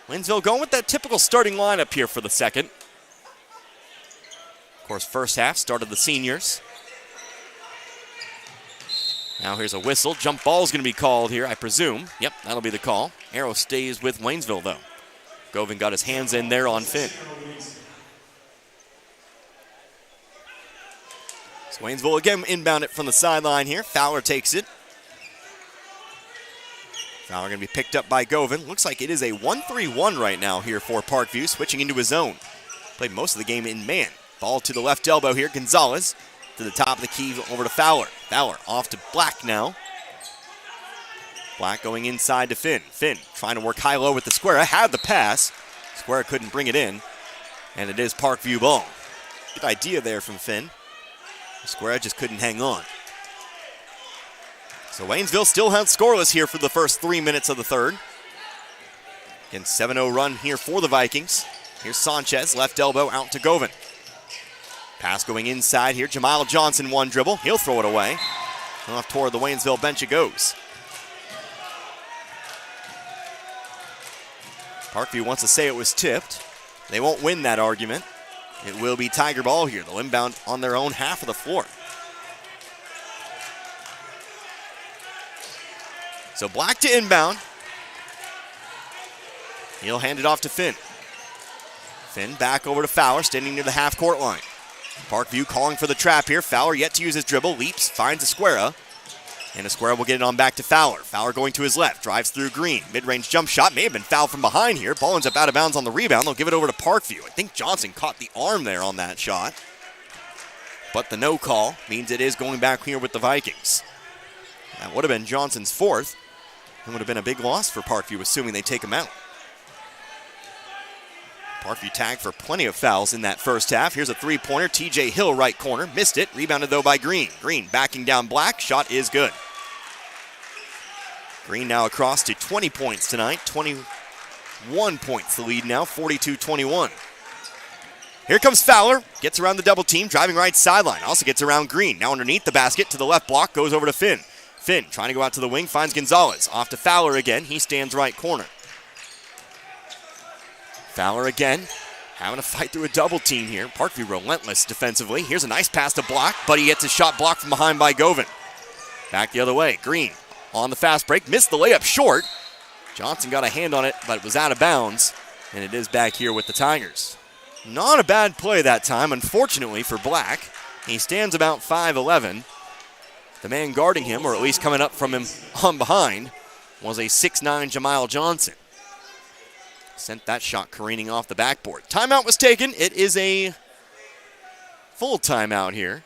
Waynesville going with that typical starting lineup here for the second. Of course, first half started the seniors. Now here's a whistle. Jump ball is going to be called here, I presume. Yep, that'll be the call. Arrow stays with Waynesville, though. Govin got his hands in there on Finn. So Waynesville again inbound it from the sideline here. Fowler takes it. Fowler going to be picked up by Govin. Looks like it is a 1-3-1 right now here for Parkview, switching into his zone. Played most of the game in man. Ball to the left elbow here. Gonzalez to the top of the key over to Fowler. Fowler off to Black now. Black going inside to Finn. Finn trying to work high-low with the Square. Had the pass. Square couldn't bring it in. And it is Parkview ball. Good idea there from Finn. Square just couldn't hang on. So Waynesville still held scoreless here for the first 3 minutes of the third. Again, 7-0 run here for the Vikings. Here's Sanchez, left elbow out to Govin. Pass going inside here. Jamal Johnson one dribble. He'll throw it away. Off toward the Waynesville bench it goes. Parkview wants to say it was tipped. They won't win that argument. It will be Tiger ball here. They'll inbound on their own half of the floor. So Black to inbound. He'll hand it off to Finn. Finn back over to Fowler, standing near the half-court line. Parkview calling for the trap here. Fowler yet to use his dribble. Leaps, finds Esquera. And Esquera will get it on back to Fowler. Fowler going to his left, drives through Green. Mid-range jump shot, may have been fouled from behind here. Ball ends up out of bounds on the rebound. They'll give it over to Parkview. I think Johnson caught the arm there on that shot. But the no call means it is going back here with the Vikings. That would have been Johnson's fourth. It would have been a big loss for Parkview, assuming they take him out. Parkview tagged for plenty of fouls in that first half. Here's a three-pointer. TJ Hill, right corner. Missed it. Rebounded, though, by Green. Green backing down Black. Shot is good. Green now across to 20 points tonight. 21 points the lead now. 42-21. Here comes Fowler. Gets around the double team. Driving right sideline. Also gets around Green. Now underneath the basket to the left block. Goes over to Finn. Finn trying to go out to the wing. Finds Gonzalez. Off to Fowler again. He stands right corner. Fowler again, having to fight through a double team here. Parkview relentless defensively. Here's a nice pass to Block, but he gets a shot blocked from behind by Govin. Back the other way. Green on the fast break. Missed the layup short. Johnson got a hand on it, but it was out of bounds. And it is back here with the Tigers. Not a bad play that time, unfortunately, for Black. He stands about 5'11". The man guarding him, or at least coming up from him on behind, was a 6'9" Jamal Johnson. Sent that shot careening off the backboard. Timeout was taken. It is a full timeout here.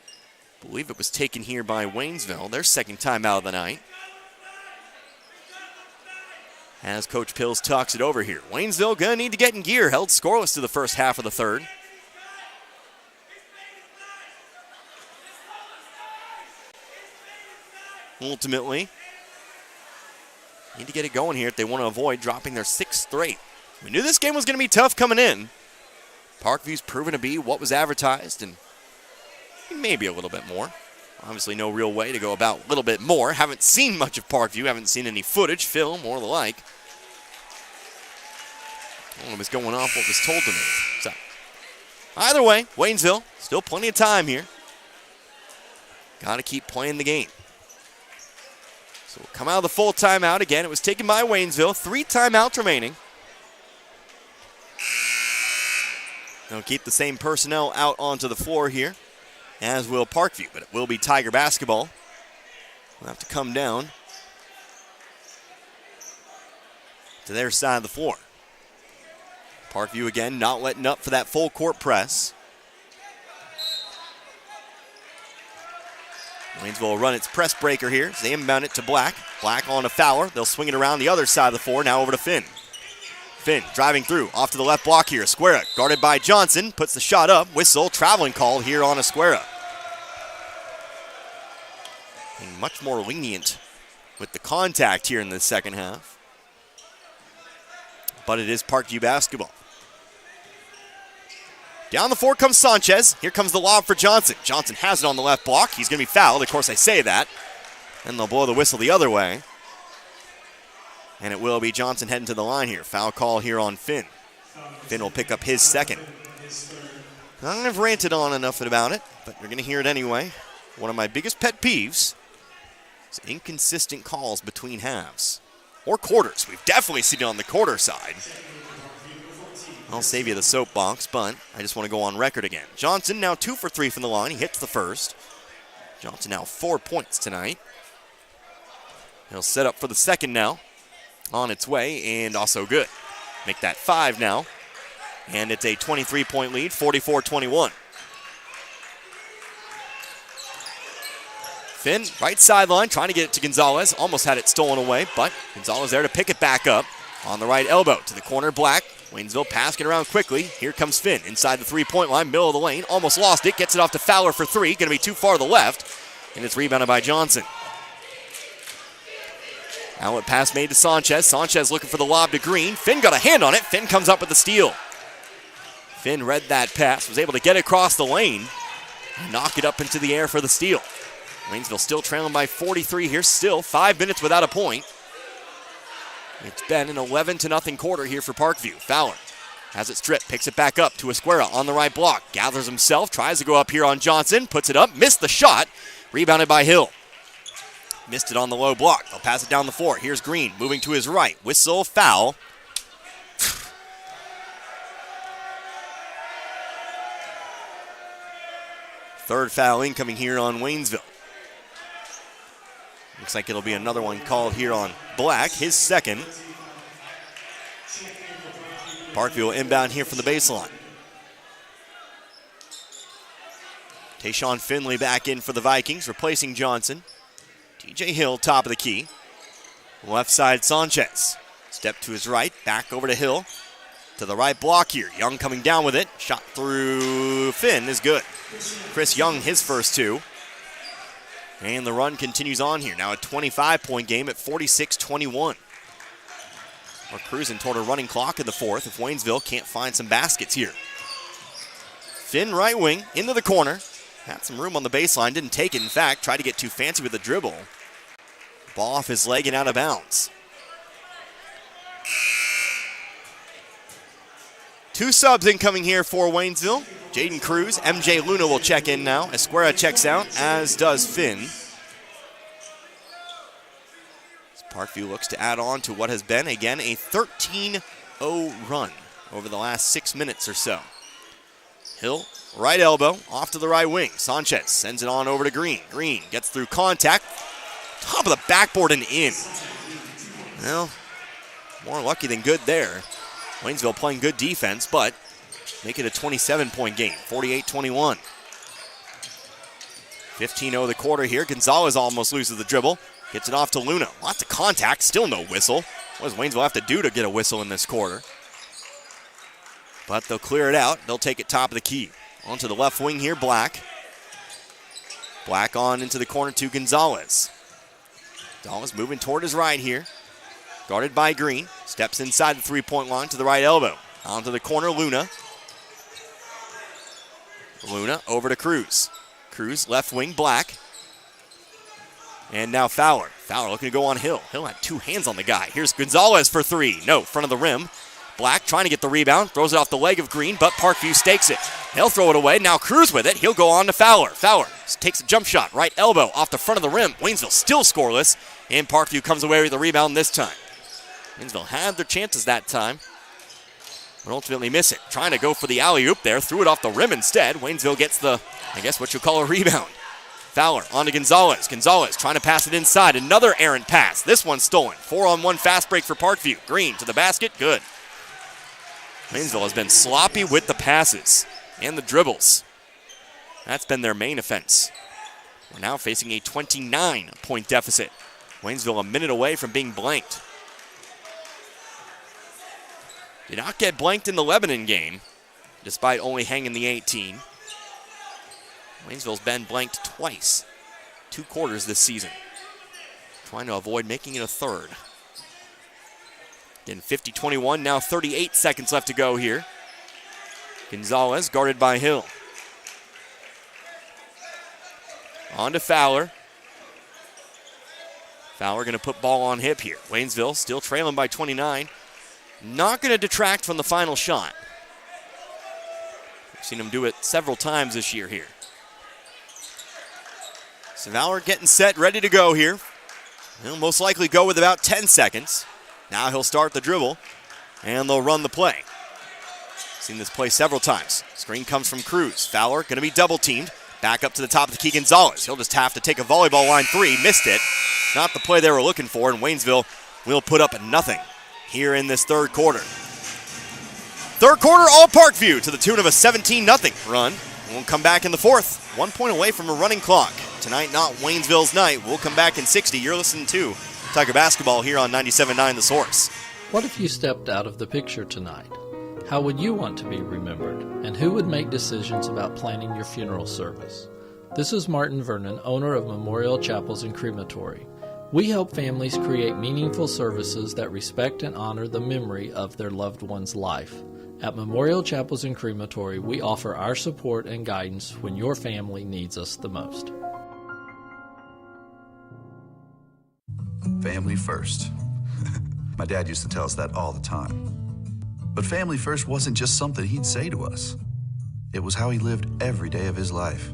I believe it was taken here by Waynesville, their second timeout of the night. As Coach Pills talks it over here. Waynesville gonna need to get in gear. Held scoreless to the first half of the third. Ultimately, Need to get it going here if they want to avoid dropping their 6th straight. We knew this game was going to be tough coming in. Parkview's proven to be what was advertised, and maybe a little bit more. Obviously no real way to go about a little bit more. Haven't seen much of Parkview, haven't seen any footage, film, or the like. Only was going off what was told to me. So, either way, Waynesville, still plenty of time here. Got to keep playing the game. So we'll come out of the full timeout again. It was taken by Waynesville. 3 timeouts remaining. They'll keep the same personnel out onto the floor here, as will Parkview, but it will be Tiger basketball. We'll have to come down to their side of the floor. Parkview again not letting up for that full court press. Waynesville will run its press breaker here as they inbound it to Black. Black on a Fowler. They'll swing it around the other side of the floor, now over to Finn. Finn driving through, off to the left block here. Esquera guarded by Johnson, puts the shot up. Whistle, traveling call here on Esquera. And much more lenient with the contact here in the second half. But it is Parkview basketball. Down the floor comes Sanchez. Here comes the lob for Johnson. Johnson has it on the left block. He's going to be fouled. Of course, I say that. And they'll blow the whistle the other way. And it will be Johnson heading to the line here. Foul call here on Finn. Finn will pick up his second. I've ranted on enough about it, but you're going to hear it anyway. One of my biggest pet peeves is inconsistent calls between halves. Or quarters. We've definitely seen it on the quarter side. I'll save you the soapbox, but I just want to go on record again. Johnson now 2 for 3 from the line. He hits the first. Johnson now 4 points tonight. He'll set up for the second now. On its way, and also good. Make that 5 now. And it's a 23-point lead, 44-21. Finn, right sideline, trying to get it to Gonzalez. Almost had it stolen away, but Gonzalez there to pick it back up. On the right elbow to the corner, Black. Waynesville passing around quickly. Here comes Finn inside the 3-point line, middle of the lane. Almost lost it, gets it off to Fowler for 3. Going to be too far to the left, and it's rebounded by Johnson. Outlet pass made to Sanchez. Sanchez looking for the lob to Green. Finn got a hand on it. Finn comes up with the steal. Finn read that pass, was able to get across the lane and knock it up into the air for the steal. Waynesville still trailing by 43 here. Still 5 minutes without a point. It's been an 11-0 quarter here for Parkview. Fowler has it stripped, picks it back up to Esquera on the right block. Gathers himself, tries to go up here on Johnson, puts it up, missed the shot. Rebounded by Hill. Missed it on the low block. They'll pass it down the floor. Here's Green moving to his right. Whistle, foul. Third foul incoming here on Waynesville. Looks like it'll be another one called here on Black, his second. Parkview will inbound here from the baseline. Tayshawn Finley back in for the Vikings, replacing Johnson. TJ Hill, top of the key. Left side, Sanchez. Step to his right, back over to Hill. To the right block here. Young coming down with it. Shot through Finn is good. Chris Young, his first 2. And the run continues on here. Now a 25-point game at 46-21. We're cruising toward a running clock in the fourth if Waynesville can't find some baskets here. Finn, right wing, into the corner. Had some room on the baseline, didn't take it. In fact, tried to get too fancy with the dribble. Ball off his leg and out of bounds. 2 subs incoming here for Waynesville. Jaden Cruz, MJ Luna will check in now. Esquera checks out, as does Finn. Parkview looks to add on to what has been, again, a 13-0 run over the last 6 minutes or so. Hill, right elbow, off to the right wing. Sanchez sends it on over to Green. Green gets through contact. Top of the backboard and in. Well, more lucky than good there. Waynesville playing good defense, but make it a 27-point game, 48-21. 15-0 the quarter here. Gonzalez almost loses the dribble. Gets it off to Luna. Lots of contact, still no whistle. What does Waynesville have to do to get a whistle in this quarter? But they'll clear it out. They'll take it top of the key. Onto the left wing here, Black. Black on into the corner to Gonzalez. Gonzalez moving toward his right here. guarded by Green. Steps inside the three-point line to the right elbow. Onto the corner, Luna. Luna over to Cruz. Cruz, left wing, Black. And now Fowler. Fowler looking to go on Hill. Hill had two hands on the guy. Here's Gonzalez for three. No, front of the rim. Black trying to get the rebound. Throws it off the leg of Green, but Parkview stakes it. They'll throw it away. Now Cruz with it. He'll go on to Fowler. Fowler takes a jump shot. Right elbow off the front of the rim. Waynesville still scoreless. And Parkview comes away with the rebound this time. Waynesville had their chances that time, but ultimately miss it. Trying to go for the alley-oop there. Threw it off the rim instead. Waynesville gets the, I guess what you'll call a rebound. Fowler on to Gonzalez. Gonzalez trying to pass it inside. Another errant pass. This one's stolen. 4-on-1 fast break for Parkview. Green to the basket. Good. Waynesville has been sloppy with the passes and the dribbles. That's been their main offense. We're now facing a 29-point deficit. Waynesville a minute away from being blanked. Did not get blanked in the Lebanon game, despite only hanging the 18. Waynesville's been blanked twice, 2 quarters this season. Trying to avoid making it a third. Again, 50-21, now 38 seconds left to go here. Gonzalez guarded by Hill. On to Fowler. Fowler going to put ball on hip here. Waynesville still trailing by 29. Not going to detract from the final shot. We've seen him do it several times this year here. So Fowler getting set, ready to go here. He'll most likely go with about 10 seconds. Now he'll start the dribble, and they'll run the play. Seen this play several times. Screen comes from Cruz. Fowler going to be double-teamed. Back up to the top of the key, Gonzalez. He'll just have to take a volleyball line three. Missed it. Not the play they were looking for, and Waynesville will put up nothing here in this third quarter. Third quarter, all Parkview to the tune of a 17-0 run. We'll come back in the fourth. 1 point away from a running clock. Tonight, not Waynesville's night. We'll come back in 60. You're listening to Tiger Basketball here on 97.9 The Source. What if you stepped out of the picture tonight? How would you want to be remembered? And who would make decisions about planning your funeral service? This is Martin Vernon, owner of Memorial Chapels and Crematory. We help families create meaningful services that respect and honor the memory of their loved one's life. At Memorial Chapels and Crematory, we offer our support and guidance when your family needs us the most. Family first. My dad used to tell us that all the time. But family first wasn't just something he'd say to us. It was how he lived every day of his life.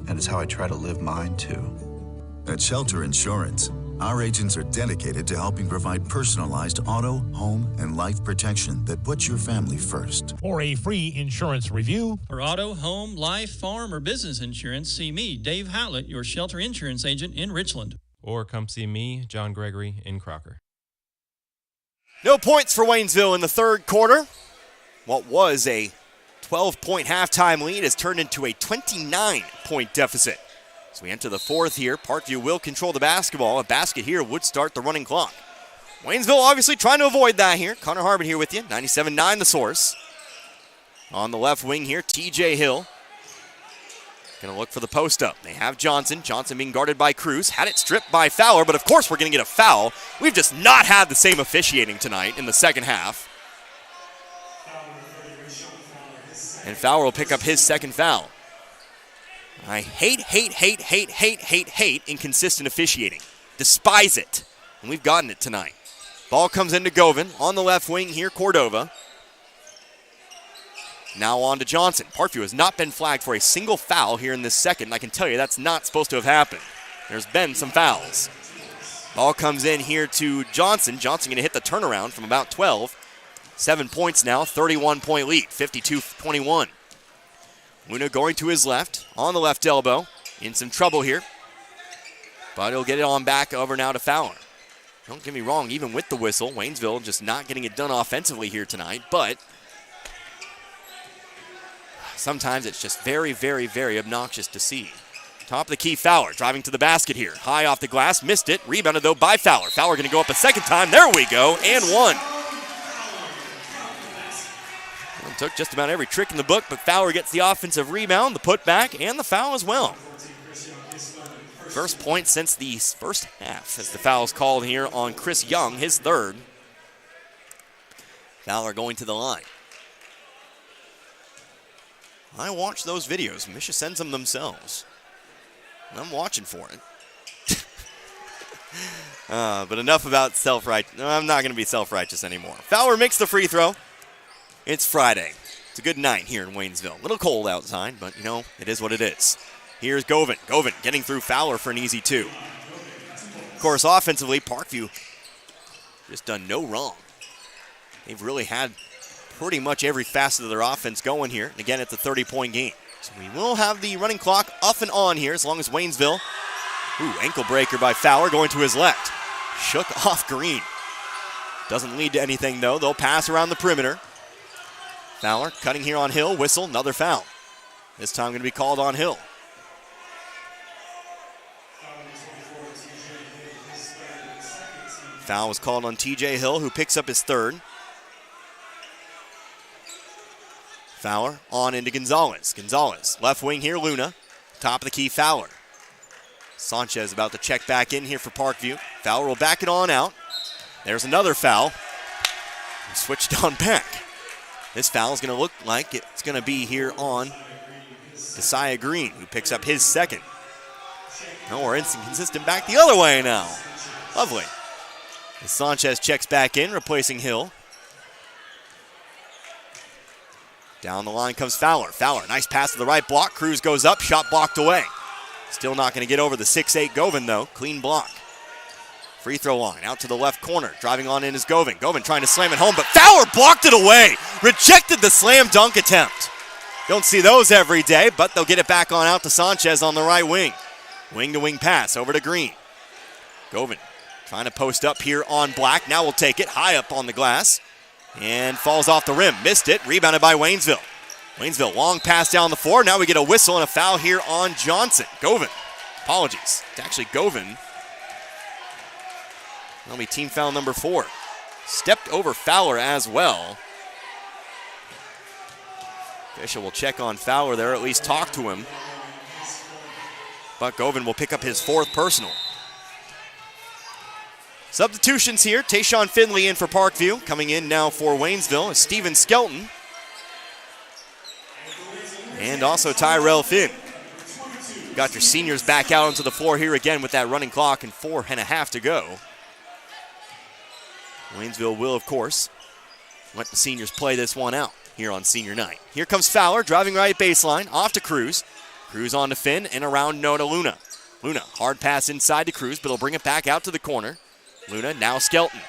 And it's how I try to live mine too. At Shelter Insurance, our agents are dedicated to helping provide personalized auto, home, and life protection that puts your family first. For a free insurance review, For auto, home, life, farm, or business insurance, see me, Dave Howlett, your Shelter Insurance agent in Richland. Or come see me, John Gregory, in Crocker. No points for Waynesville in the third quarter. What was a 12-point halftime lead has turned into a 29-point deficit. As we enter the fourth here, Parkview will control the basketball. A basket here would start the running clock. Waynesville obviously trying to avoid that here. Connor Harbin here with you, 97.9 The Source. On the left wing here, TJ Hill. Going to look for the post-up. They have Johnson. Johnson being guarded by Cruz. Had it stripped by Fowler, but of course we're going to get a foul. We've just not had the same officiating tonight in the second half. And Fowler will pick up his second foul. I hate inconsistent officiating. Despise it. And we've gotten it tonight. Ball comes into Govan. On the left wing here, Cordova. Now on to Johnson. Parkview has not been flagged for a single foul here in this second. And I can tell you that's not supposed to have happened. There's been some fouls. Ball comes in here to Johnson. Johnson going to hit the turnaround from about 12. 7 points now, 31-point lead, 52-21. Luna going to his left, on the left elbow, in some trouble here. But he'll get it on back over now to Fowler. Don't get me wrong, even with the whistle, Waynesville just not getting it done offensively here tonight, but sometimes it's just very, very, very obnoxious to see. Top of the key, Fowler driving to the basket here. High off the glass, missed it. Rebounded, though, by Fowler. Fowler going to go up a second time. There we go, and one. Well, took just about every trick in the book, but Fowler gets the offensive rebound, the putback, and the foul as well. First point since the first half as the foul's called here on Chris Young, his third. Fowler going to the line. I watch those videos. Misha sends them themselves. I'm watching for it. But enough about self-righteous. No, I'm not going to be self-righteous anymore. Fowler makes the free throw. It's Friday. It's a good night here in Waynesville. A little cold outside, but, you know, it is what it is. Here's Govan. Govan getting through Fowler for an easy two. Of course, offensively, Parkview just done no wrong. They've really had pretty much every facet of their offense going here. And again, it's a 30-point game. So we will have the running clock off and on here as long as Waynesville. Ooh, ankle breaker by Fowler going to his left. Shook off Green. Doesn't lead to anything, though. They'll pass around the perimeter. Fowler cutting here on Hill. Whistle, another foul. This time going to be called on Hill. Foul was called on TJ Hill, who picks up his third. Fowler on into Gonzalez. Gonzalez, left wing here, Luna. Top of the key, Fowler. Sanchez about to check back in here for Parkview. Fowler will back it on out. There's another foul. Switched on back. This foul is going to look like it's going to be here on Josiah Green, who picks up his second. No, we're inconsistent back the other way now. Lovely. As Sanchez checks back in, replacing Hill. Down the line comes Fowler. Fowler, nice pass to the right block. Cruz goes up, shot blocked away. Still not going to get over the 6'8 Govan, though. Clean block. Free throw line out to the left corner. Driving on in is Govan. Govan trying to slam it home, but Fowler blocked it away. Rejected the slam dunk attempt. Don't see those every day, but they'll get it back on out to Sanchez on the right wing. Wing-to-wing pass over to Green. Govan trying to post up here on Black. Now we'll take it high up on the glass. And falls off the rim. Missed it. Rebounded by Waynesville. Waynesville, long pass down the floor. Now we get a whistle and a foul here on Johnson. Govan. Apologies. It's actually Govan. That'll be team foul number 4. Stepped over Fowler as well. Official will check on Fowler there, at least talk to him. But Govan will pick up his 4th personal. Substitutions here. Tayshawn Finley in for Parkview. Coming in now for Waynesville is Steven Skelton. And also Tyrell Finn. Got your seniors back out onto the floor here again with that running clock and 4.5 to go. Waynesville will, of course, let the seniors play this one out here on senior night. Here comes Fowler, driving right baseline, off to Cruz. Cruz on to Finn and around no to Luna. Luna, hard pass inside to Cruz, but he'll bring it back out to the corner. Luna, now Skelton.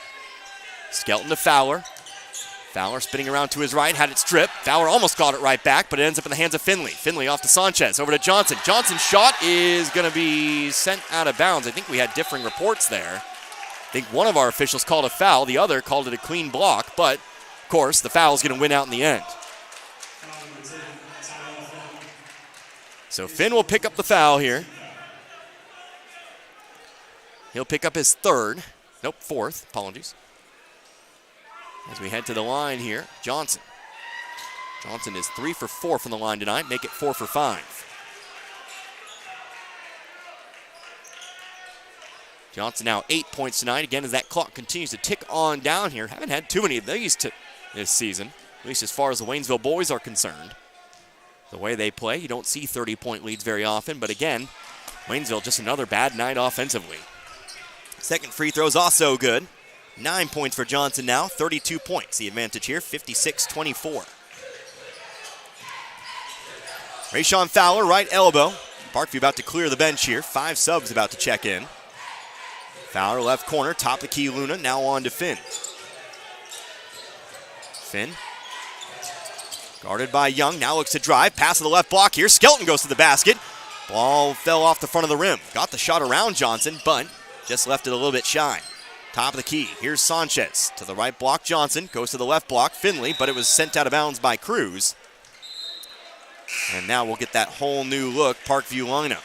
Skelton to Fowler. Fowler spinning around to his right, had it stripped. Fowler almost got it right back, but it ends up in the hands of Finley. Finley off to Sanchez, over to Johnson. Johnson's shot is going to be sent out of bounds. I think we had differing reports there. I think one of our officials called a foul, the other called it a clean block, but, of course, the foul is going to win out in the end. So Finn will pick up the foul here. He'll pick up his 3rd. Nope, 4th. Apologies. As we head to the line here, Johnson. Johnson is 3 for 4 from the line tonight. Make it 4 for 5. Johnson now 8 points tonight. Again, as that clock continues to tick on down here. Haven't had too many of these this season, at least as far as the Waynesville boys are concerned. The way they play, you don't see 30-point leads very often. But again, Waynesville just another bad night offensively. Second free throw is also good. 9 points for Johnson now, 32 points. The advantage here, 56-24. Rayshawn Fowler, right elbow. Parkview about to clear the bench here. 5 subs about to check in. Fowler, left corner, top of the key, Luna. Now on to Finn. Finn. Guarded by Young, now looks to drive. Pass to the left block here. Skelton goes to the basket. Ball fell off the front of the rim. Got the shot around Johnson, but just left it a little bit shy. Top of the key, here's Sanchez. To the right block, Johnson. Goes to the left block, Finley, but it was sent out of bounds by Cruz. And now we'll get that whole new look Parkview lineup.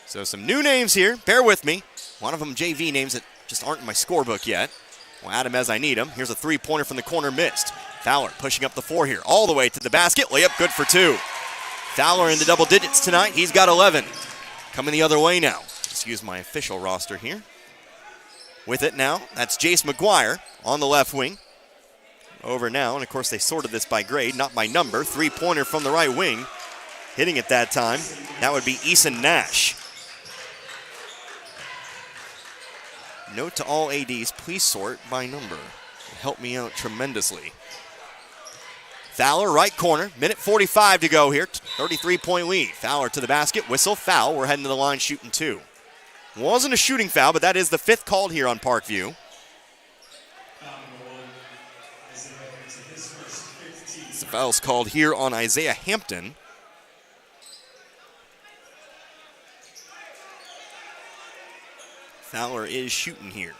So some new names here. Bear with me. One of them JV names that just aren't in my scorebook yet. We'll add them as I need them. Here's a three-pointer from the corner, missed. Fowler pushing up the 4 here, all the way to the basket. Layup good for 2. Fowler in the double digits tonight. He's got 11. Coming the other way now. Excuse my official roster here. With it now, that's Jace McGuire on the left wing. Over now, and of course they sorted this by grade, not by number. 3-pointer from the right wing. Hitting it that time. That would be Eason Nash. Note to all ADs, please sort by number. It'll help me out tremendously. Fowler, right corner. Minute 45 to go here. 33-point lead. Fowler to the basket. Whistle, foul. We're heading to the line shooting 2. Wasn't a shooting foul, but that is the 5th called here on Parkview. The foul's called here on Isaiah Hampton. Fowler is shooting here.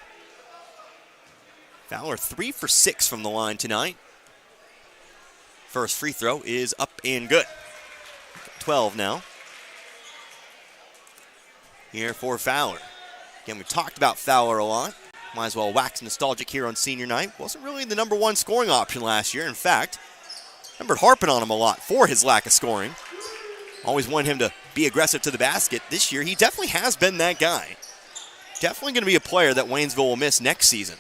Fowler 3 for 6 from the line tonight. First free throw is up and good. 12 now. Here for Fowler. Again, we've talked about Fowler a lot. Might as well wax nostalgic here on senior night. Wasn't really the number 1 scoring option last year. In fact, remembered harping on him a lot for his lack of scoring. Always wanted him to be aggressive to the basket. This year, he definitely has been that guy. Definitely going to be a player that Waynesville will miss next season.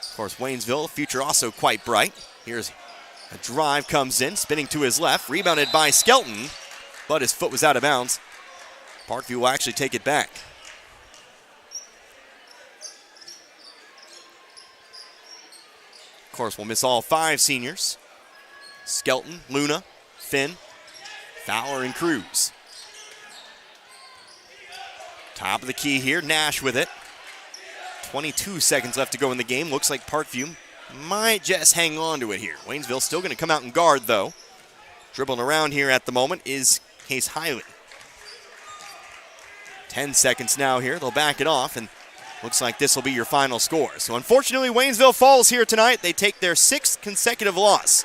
Of course, Waynesville, future also quite bright. Here's a drive, comes in, spinning to his left, rebounded by Skelton, but his foot was out of bounds. Parkview will actually take it back. Of course, we'll miss all 5 seniors. Skelton, Luna, Finn, Fowler, and Cruz. Top of the key here, Nash with it. 22 seconds left to go in the game. Looks like Parkview might just hang on to it here. Waynesville still going to come out and guard, though. Dribbling around here at the moment is Case Hiley. 10 seconds now here. They'll back it off, and looks like this will be your final score. So unfortunately, Waynesville falls here tonight. They take their 6th consecutive loss.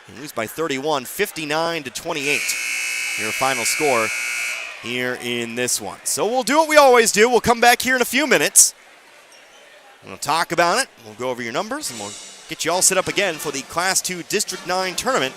They lose by 31, 59-28. Your final score here in this one. So we'll do what we always do. We'll come back here in a few minutes. We'll talk about it. We'll go over your numbers, and we'll get you all set up again for the Class 2 District 9 tournament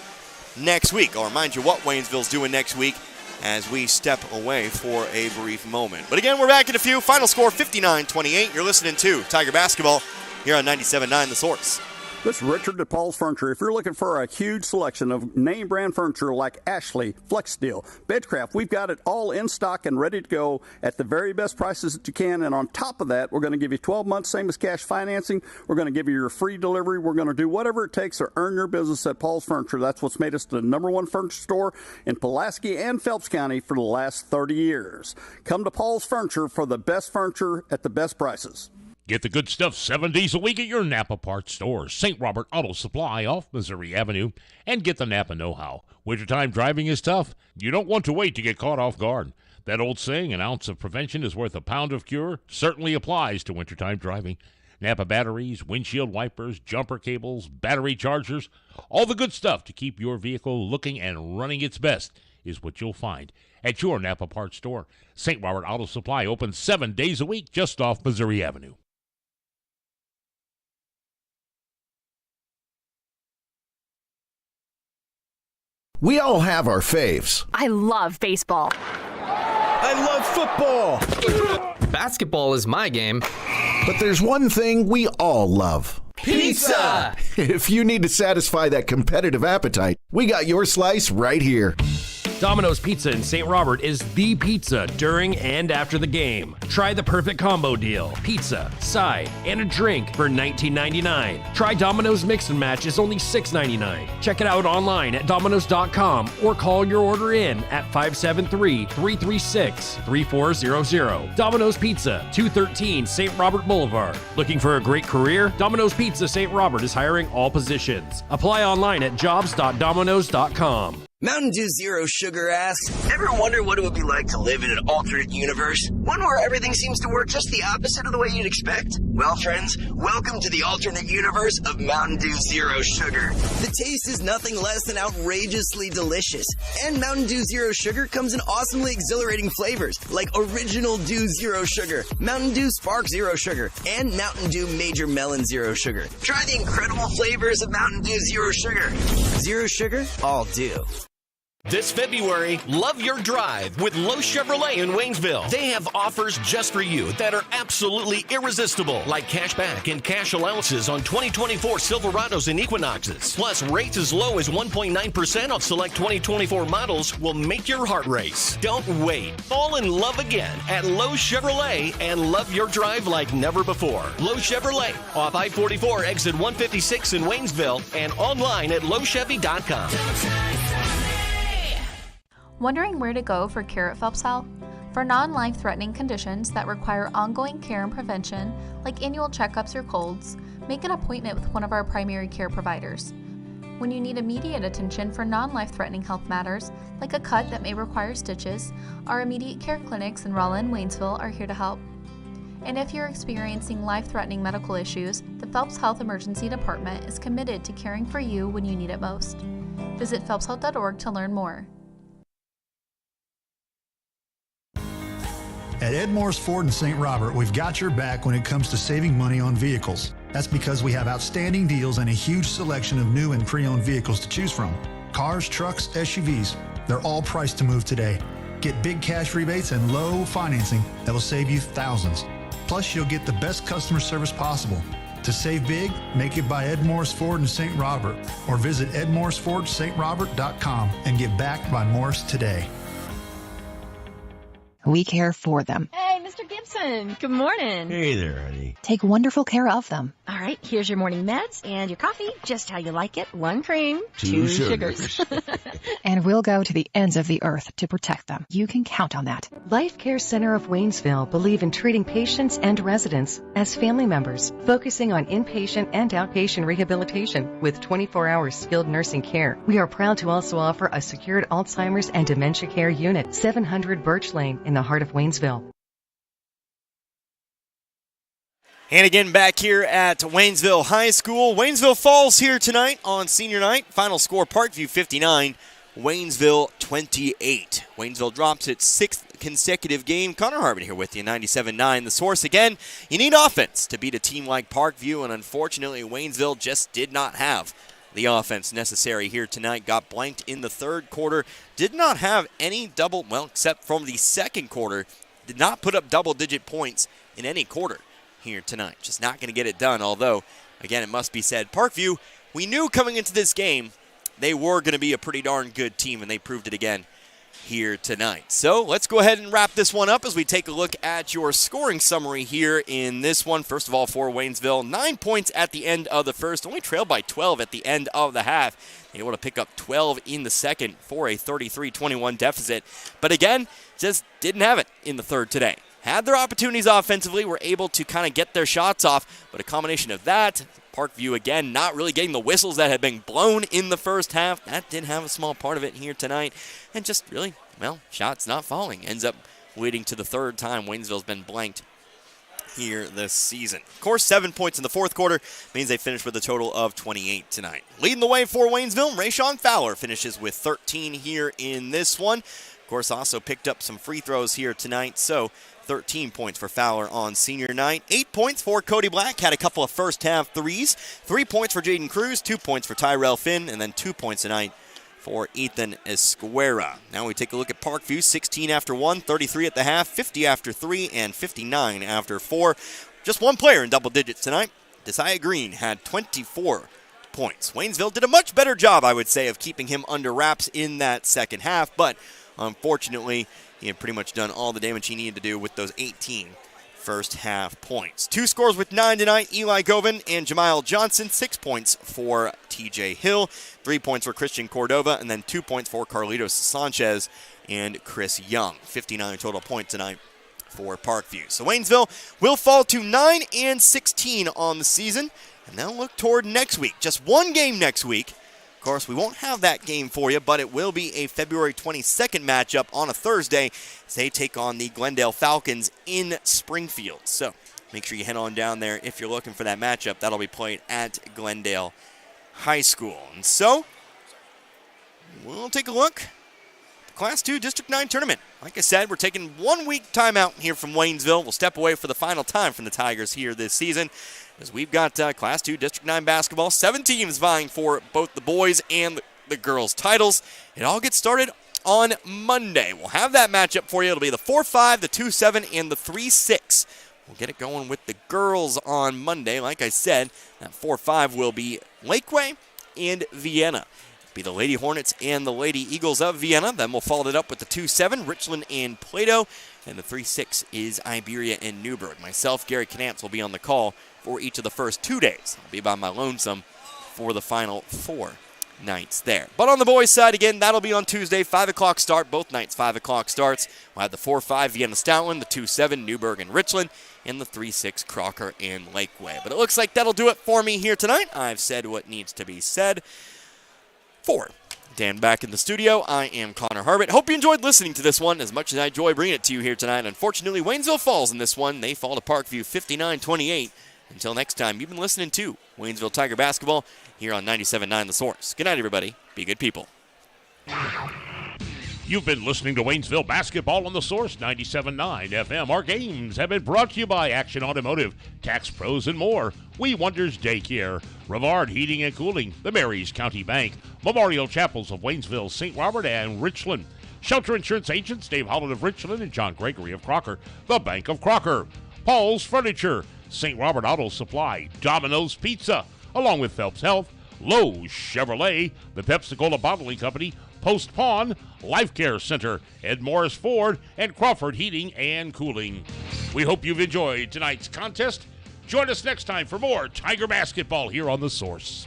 next week. I'll remind you what Waynesville's doing next week as we step away for a brief moment. But again, we're back in a few. Final score 59-28. You're listening to Tiger Basketball here on 97.9 The Source. This is Richard at Paul's Furniture. If you're looking for a huge selection of name brand furniture like Ashley, FlexSteel, Bedcraft, we've got it all in stock and ready to go at the very best prices that you can. And on top of that, we're going to give you 12 months, same as cash financing. We're going to give you your free delivery. We're going to do whatever it takes to earn your business at Paul's Furniture. That's what's made us the #1 furniture store in Pulaski and Phelps County for the last 30 years. Come to Paul's Furniture for the best furniture at the best prices. Get the good stuff 7 days a week at your Napa Parts store. St. Robert Auto Supply off Missouri Avenue. And get the Napa know-how. Wintertime driving is tough. You don't want to wait to get caught off guard. That old saying, an ounce of prevention is worth a pound of cure, certainly applies to wintertime driving. Napa batteries, windshield wipers, jumper cables, battery chargers, all the good stuff to keep your vehicle looking and running its best is what you'll find at your Napa Parts store. St. Robert Auto Supply open 7 days a week just off Missouri Avenue. We all have our faves. I love baseball. I love football. Basketball is my game. But there's one thing we all love. Pizza! If you need to satisfy that competitive appetite, we got your slice right here. Domino's Pizza in St. Robert is the pizza during and after the game. Try the perfect combo deal. Pizza, side, and a drink for $19.99. Try Domino's Mix and Match is only $6.99. Check it out online at Domino's.com or call your order in at 573-336-3400. Domino's Pizza, 213 St. Robert Boulevard. Looking for a great career? Domino's Pizza St. Robert is hiring all positions. Apply online at jobs.domino's.com. Mountain Dew Zero Sugar asks, ever wonder what it would be like to live in an alternate universe? One where everything seems to work just the opposite of the way you'd expect? Well, friends, welcome to the alternate universe of Mountain Dew Zero Sugar. The taste is nothing less than outrageously delicious. And Mountain Dew Zero Sugar comes in awesomely exhilarating flavors like Original Dew Zero Sugar, Mountain Dew Spark Zero Sugar, and Mountain Dew Major Melon Zero Sugar. Try the incredible flavors of Mountain Dew Zero Sugar. Zero sugar, all dew. This February, love your drive with Lowe Chevrolet in Waynesville. They have offers just for you that are absolutely irresistible, like cash back and cash allowances on 2024 Silverados and Equinoxes. Plus, rates as low as 1.9% on select 2024 models will make your heart race. Don't wait. Fall in love again at Lowe Chevrolet and love your drive like never before. Lowe Chevrolet, off I-44, exit 156 in Waynesville, and online at lowechevy.com. Wondering where to go for care at Phelps Health? For non-life-threatening conditions that require ongoing care and prevention, like annual checkups or colds, make an appointment with one of our primary care providers. When you need immediate attention for non-life-threatening health matters, like a cut that may require stitches, our immediate care clinics in Rolla and Waynesville are here to help. And if you're experiencing life-threatening medical issues, the Phelps Health Emergency Department is committed to caring for you when you need it most. Visit phelpshealth.org to learn more. At Ed Morris Ford in St. Robert, we've got your back when it comes to saving money on vehicles. That's because we have outstanding deals and a huge selection of new and pre-owned vehicles to choose from. Cars, trucks, SUVs, they're all priced to move today. Get big cash rebates and low financing that will save you thousands. Plus, you'll get the best customer service possible. To save big, make it by Ed Morris Ford in St. Robert or visit edmorrisfordstrobert.com and get backed by Morris today. We care for them. Hey, Mr. Gibson. Good morning. Hey there, honey. Take wonderful care of them. All right, here's your morning meds and your coffee, just how you like it. 1 cream, 2 sugars. And we'll go to the ends of the earth to protect them. You can count on that. Life Care Center of Waynesville believe in treating patients and residents as family members, focusing on inpatient and outpatient rehabilitation with 24-hour skilled nursing care. We are proud to also offer a secured Alzheimer's and dementia care unit, 700 Birch Lane in the heart of Waynesville. And again, back here at Waynesville High School. Waynesville falls here tonight on senior night. Final score, Parkview 59, Waynesville 28. Waynesville drops its 6th consecutive game. Connor Harbin here with you, 97.9. The Source again, you need offense to beat a team like Parkview, and unfortunately, Waynesville just did not have the offense necessary here tonight. Got blanked in the third quarter. Did not have any except from the second quarter. Did not put up double-digit points in any quarter here tonight. Just not going to get it done, although, again, it must be said, Parkview, we knew coming into this game they were going to be a pretty darn good team, and they proved it again here tonight. So let's go ahead and wrap this one up as we take a look at your scoring summary here in this one. First of all, for Waynesville, 9 points at the end of the first, only trailed by 12 at the end of the half. Able to pick up 12 in the second for a 33-21 deficit. But again, just didn't have it in the third today. Had their opportunities offensively, were able to kind of get their shots off, but a combination of that, Parkview again not really getting the whistles that had been blown in the first half. That did have a small part of it here tonight, and just really, shots not falling. Ends up leading to the third time Waynesville's been blanked here this season. Of course, 7 points in the fourth quarter means they finished with a total of 28 tonight. Leading the way for Waynesville, Rayshawn Fowler finishes with 13 here in this one. Of course, also picked up some free throws here tonight, so 13 points for Fowler on senior night. 8 points for Cody Black, had a couple of first half threes. 3 points for Jaden Cruz, 2 points for Tyrell Finn, and then 2 points tonight for Ethan Esquera. Now we take a look at Parkview, 16 after 1, 33 at the half, 50 after 3, and 59 after 4. Just one player in double digits tonight. Desai Green had 24 points. Waynesville did a much better job, I would say, of keeping him under wraps in that second half, but unfortunately, he had pretty much done all the damage he needed to do with those 18 first half points. 2 scores with 9 tonight, Eli Govan and Jamile Johnson. 6 points for TJ Hill, 3 points for Christian Cordova, and then 2 points for Carlitos Sanchez and Chris Young. 59 total points tonight for Parkview. So Waynesville will fall to 9-16 on the season, and they'll look toward next week. Just one game next week. Of course, we won't have that game for you, but it will be a February 22nd matchup on a Thursday as they take on the Glendale Falcons in Springfield. So make sure you head on down there if you're looking for that matchup. That'll be played at Glendale High School. And so, we'll take a look at the Class 2 District 9 tournament. Like I said, we're taking 1 week timeout here from Waynesville. We'll step away for the final time from the Tigers here this season, as we've got Class 2 District 9 basketball. 7 teams vying for both the boys and the girls' titles. It all gets started on Monday. We'll have that matchup for you. It'll be the 4-5, the 2-7, and the 3-6. We'll get it going with the girls on Monday. Like I said, that 4-5 will be Lakeway and Vienna. It'll be the Lady Hornets and the Lady Eagles of Vienna. Then we'll follow it up with the 2-7, Richland and Plato. And the 3-6 is Iberia and Newburgh. Myself, Gary Knantz, will be on the call for each of the first 2 days. I'll be by my lonesome for the final 4 nights there. But on the boys' side, again, that'll be on Tuesday, 5 o'clock start. Both nights, 5 o'clock starts. We'll have the 4-5 Vienna Stoutland, the 2-7 Newburgh and Richland, and the 3-6 Crocker and Lakeway. But it looks like that'll do it for me here tonight. I've said what needs to be said. For Dan back in the studio, I am Connor Harbert. Hope you enjoyed listening to this one as much as I enjoy bringing it to you here tonight. Unfortunately, Waynesville falls in this one. They fall to Parkview 59-28. Until next time, you've been listening to Waynesville Tiger Basketball here on 97.9 The Source. Good night, everybody. Be good people. You've been listening to Waynesville Basketball on The Source 97.9 FM. Our games have been brought to you by Action Automotive, Tax Pros, and more. We Wonders Daycare, Rivard Heating and Cooling, the Marys County Bank, Memorial Chapels of Waynesville, St. Robert, and Richland. Shelter Insurance Agents Dave Holland of Richland and John Gregory of Crocker, the Bank of Crocker. Paul's Furniture, St. Robert Auto Supply, Domino's Pizza, along with Phelps Health, Lowe's Chevrolet, the Pepsi-Cola Bottling Company, Post Pawn, Life Care Center, Ed Morris Ford, and Crawford Heating and Cooling. We hope you've enjoyed tonight's contest. Join us next time for more Tiger Basketball here on The Source.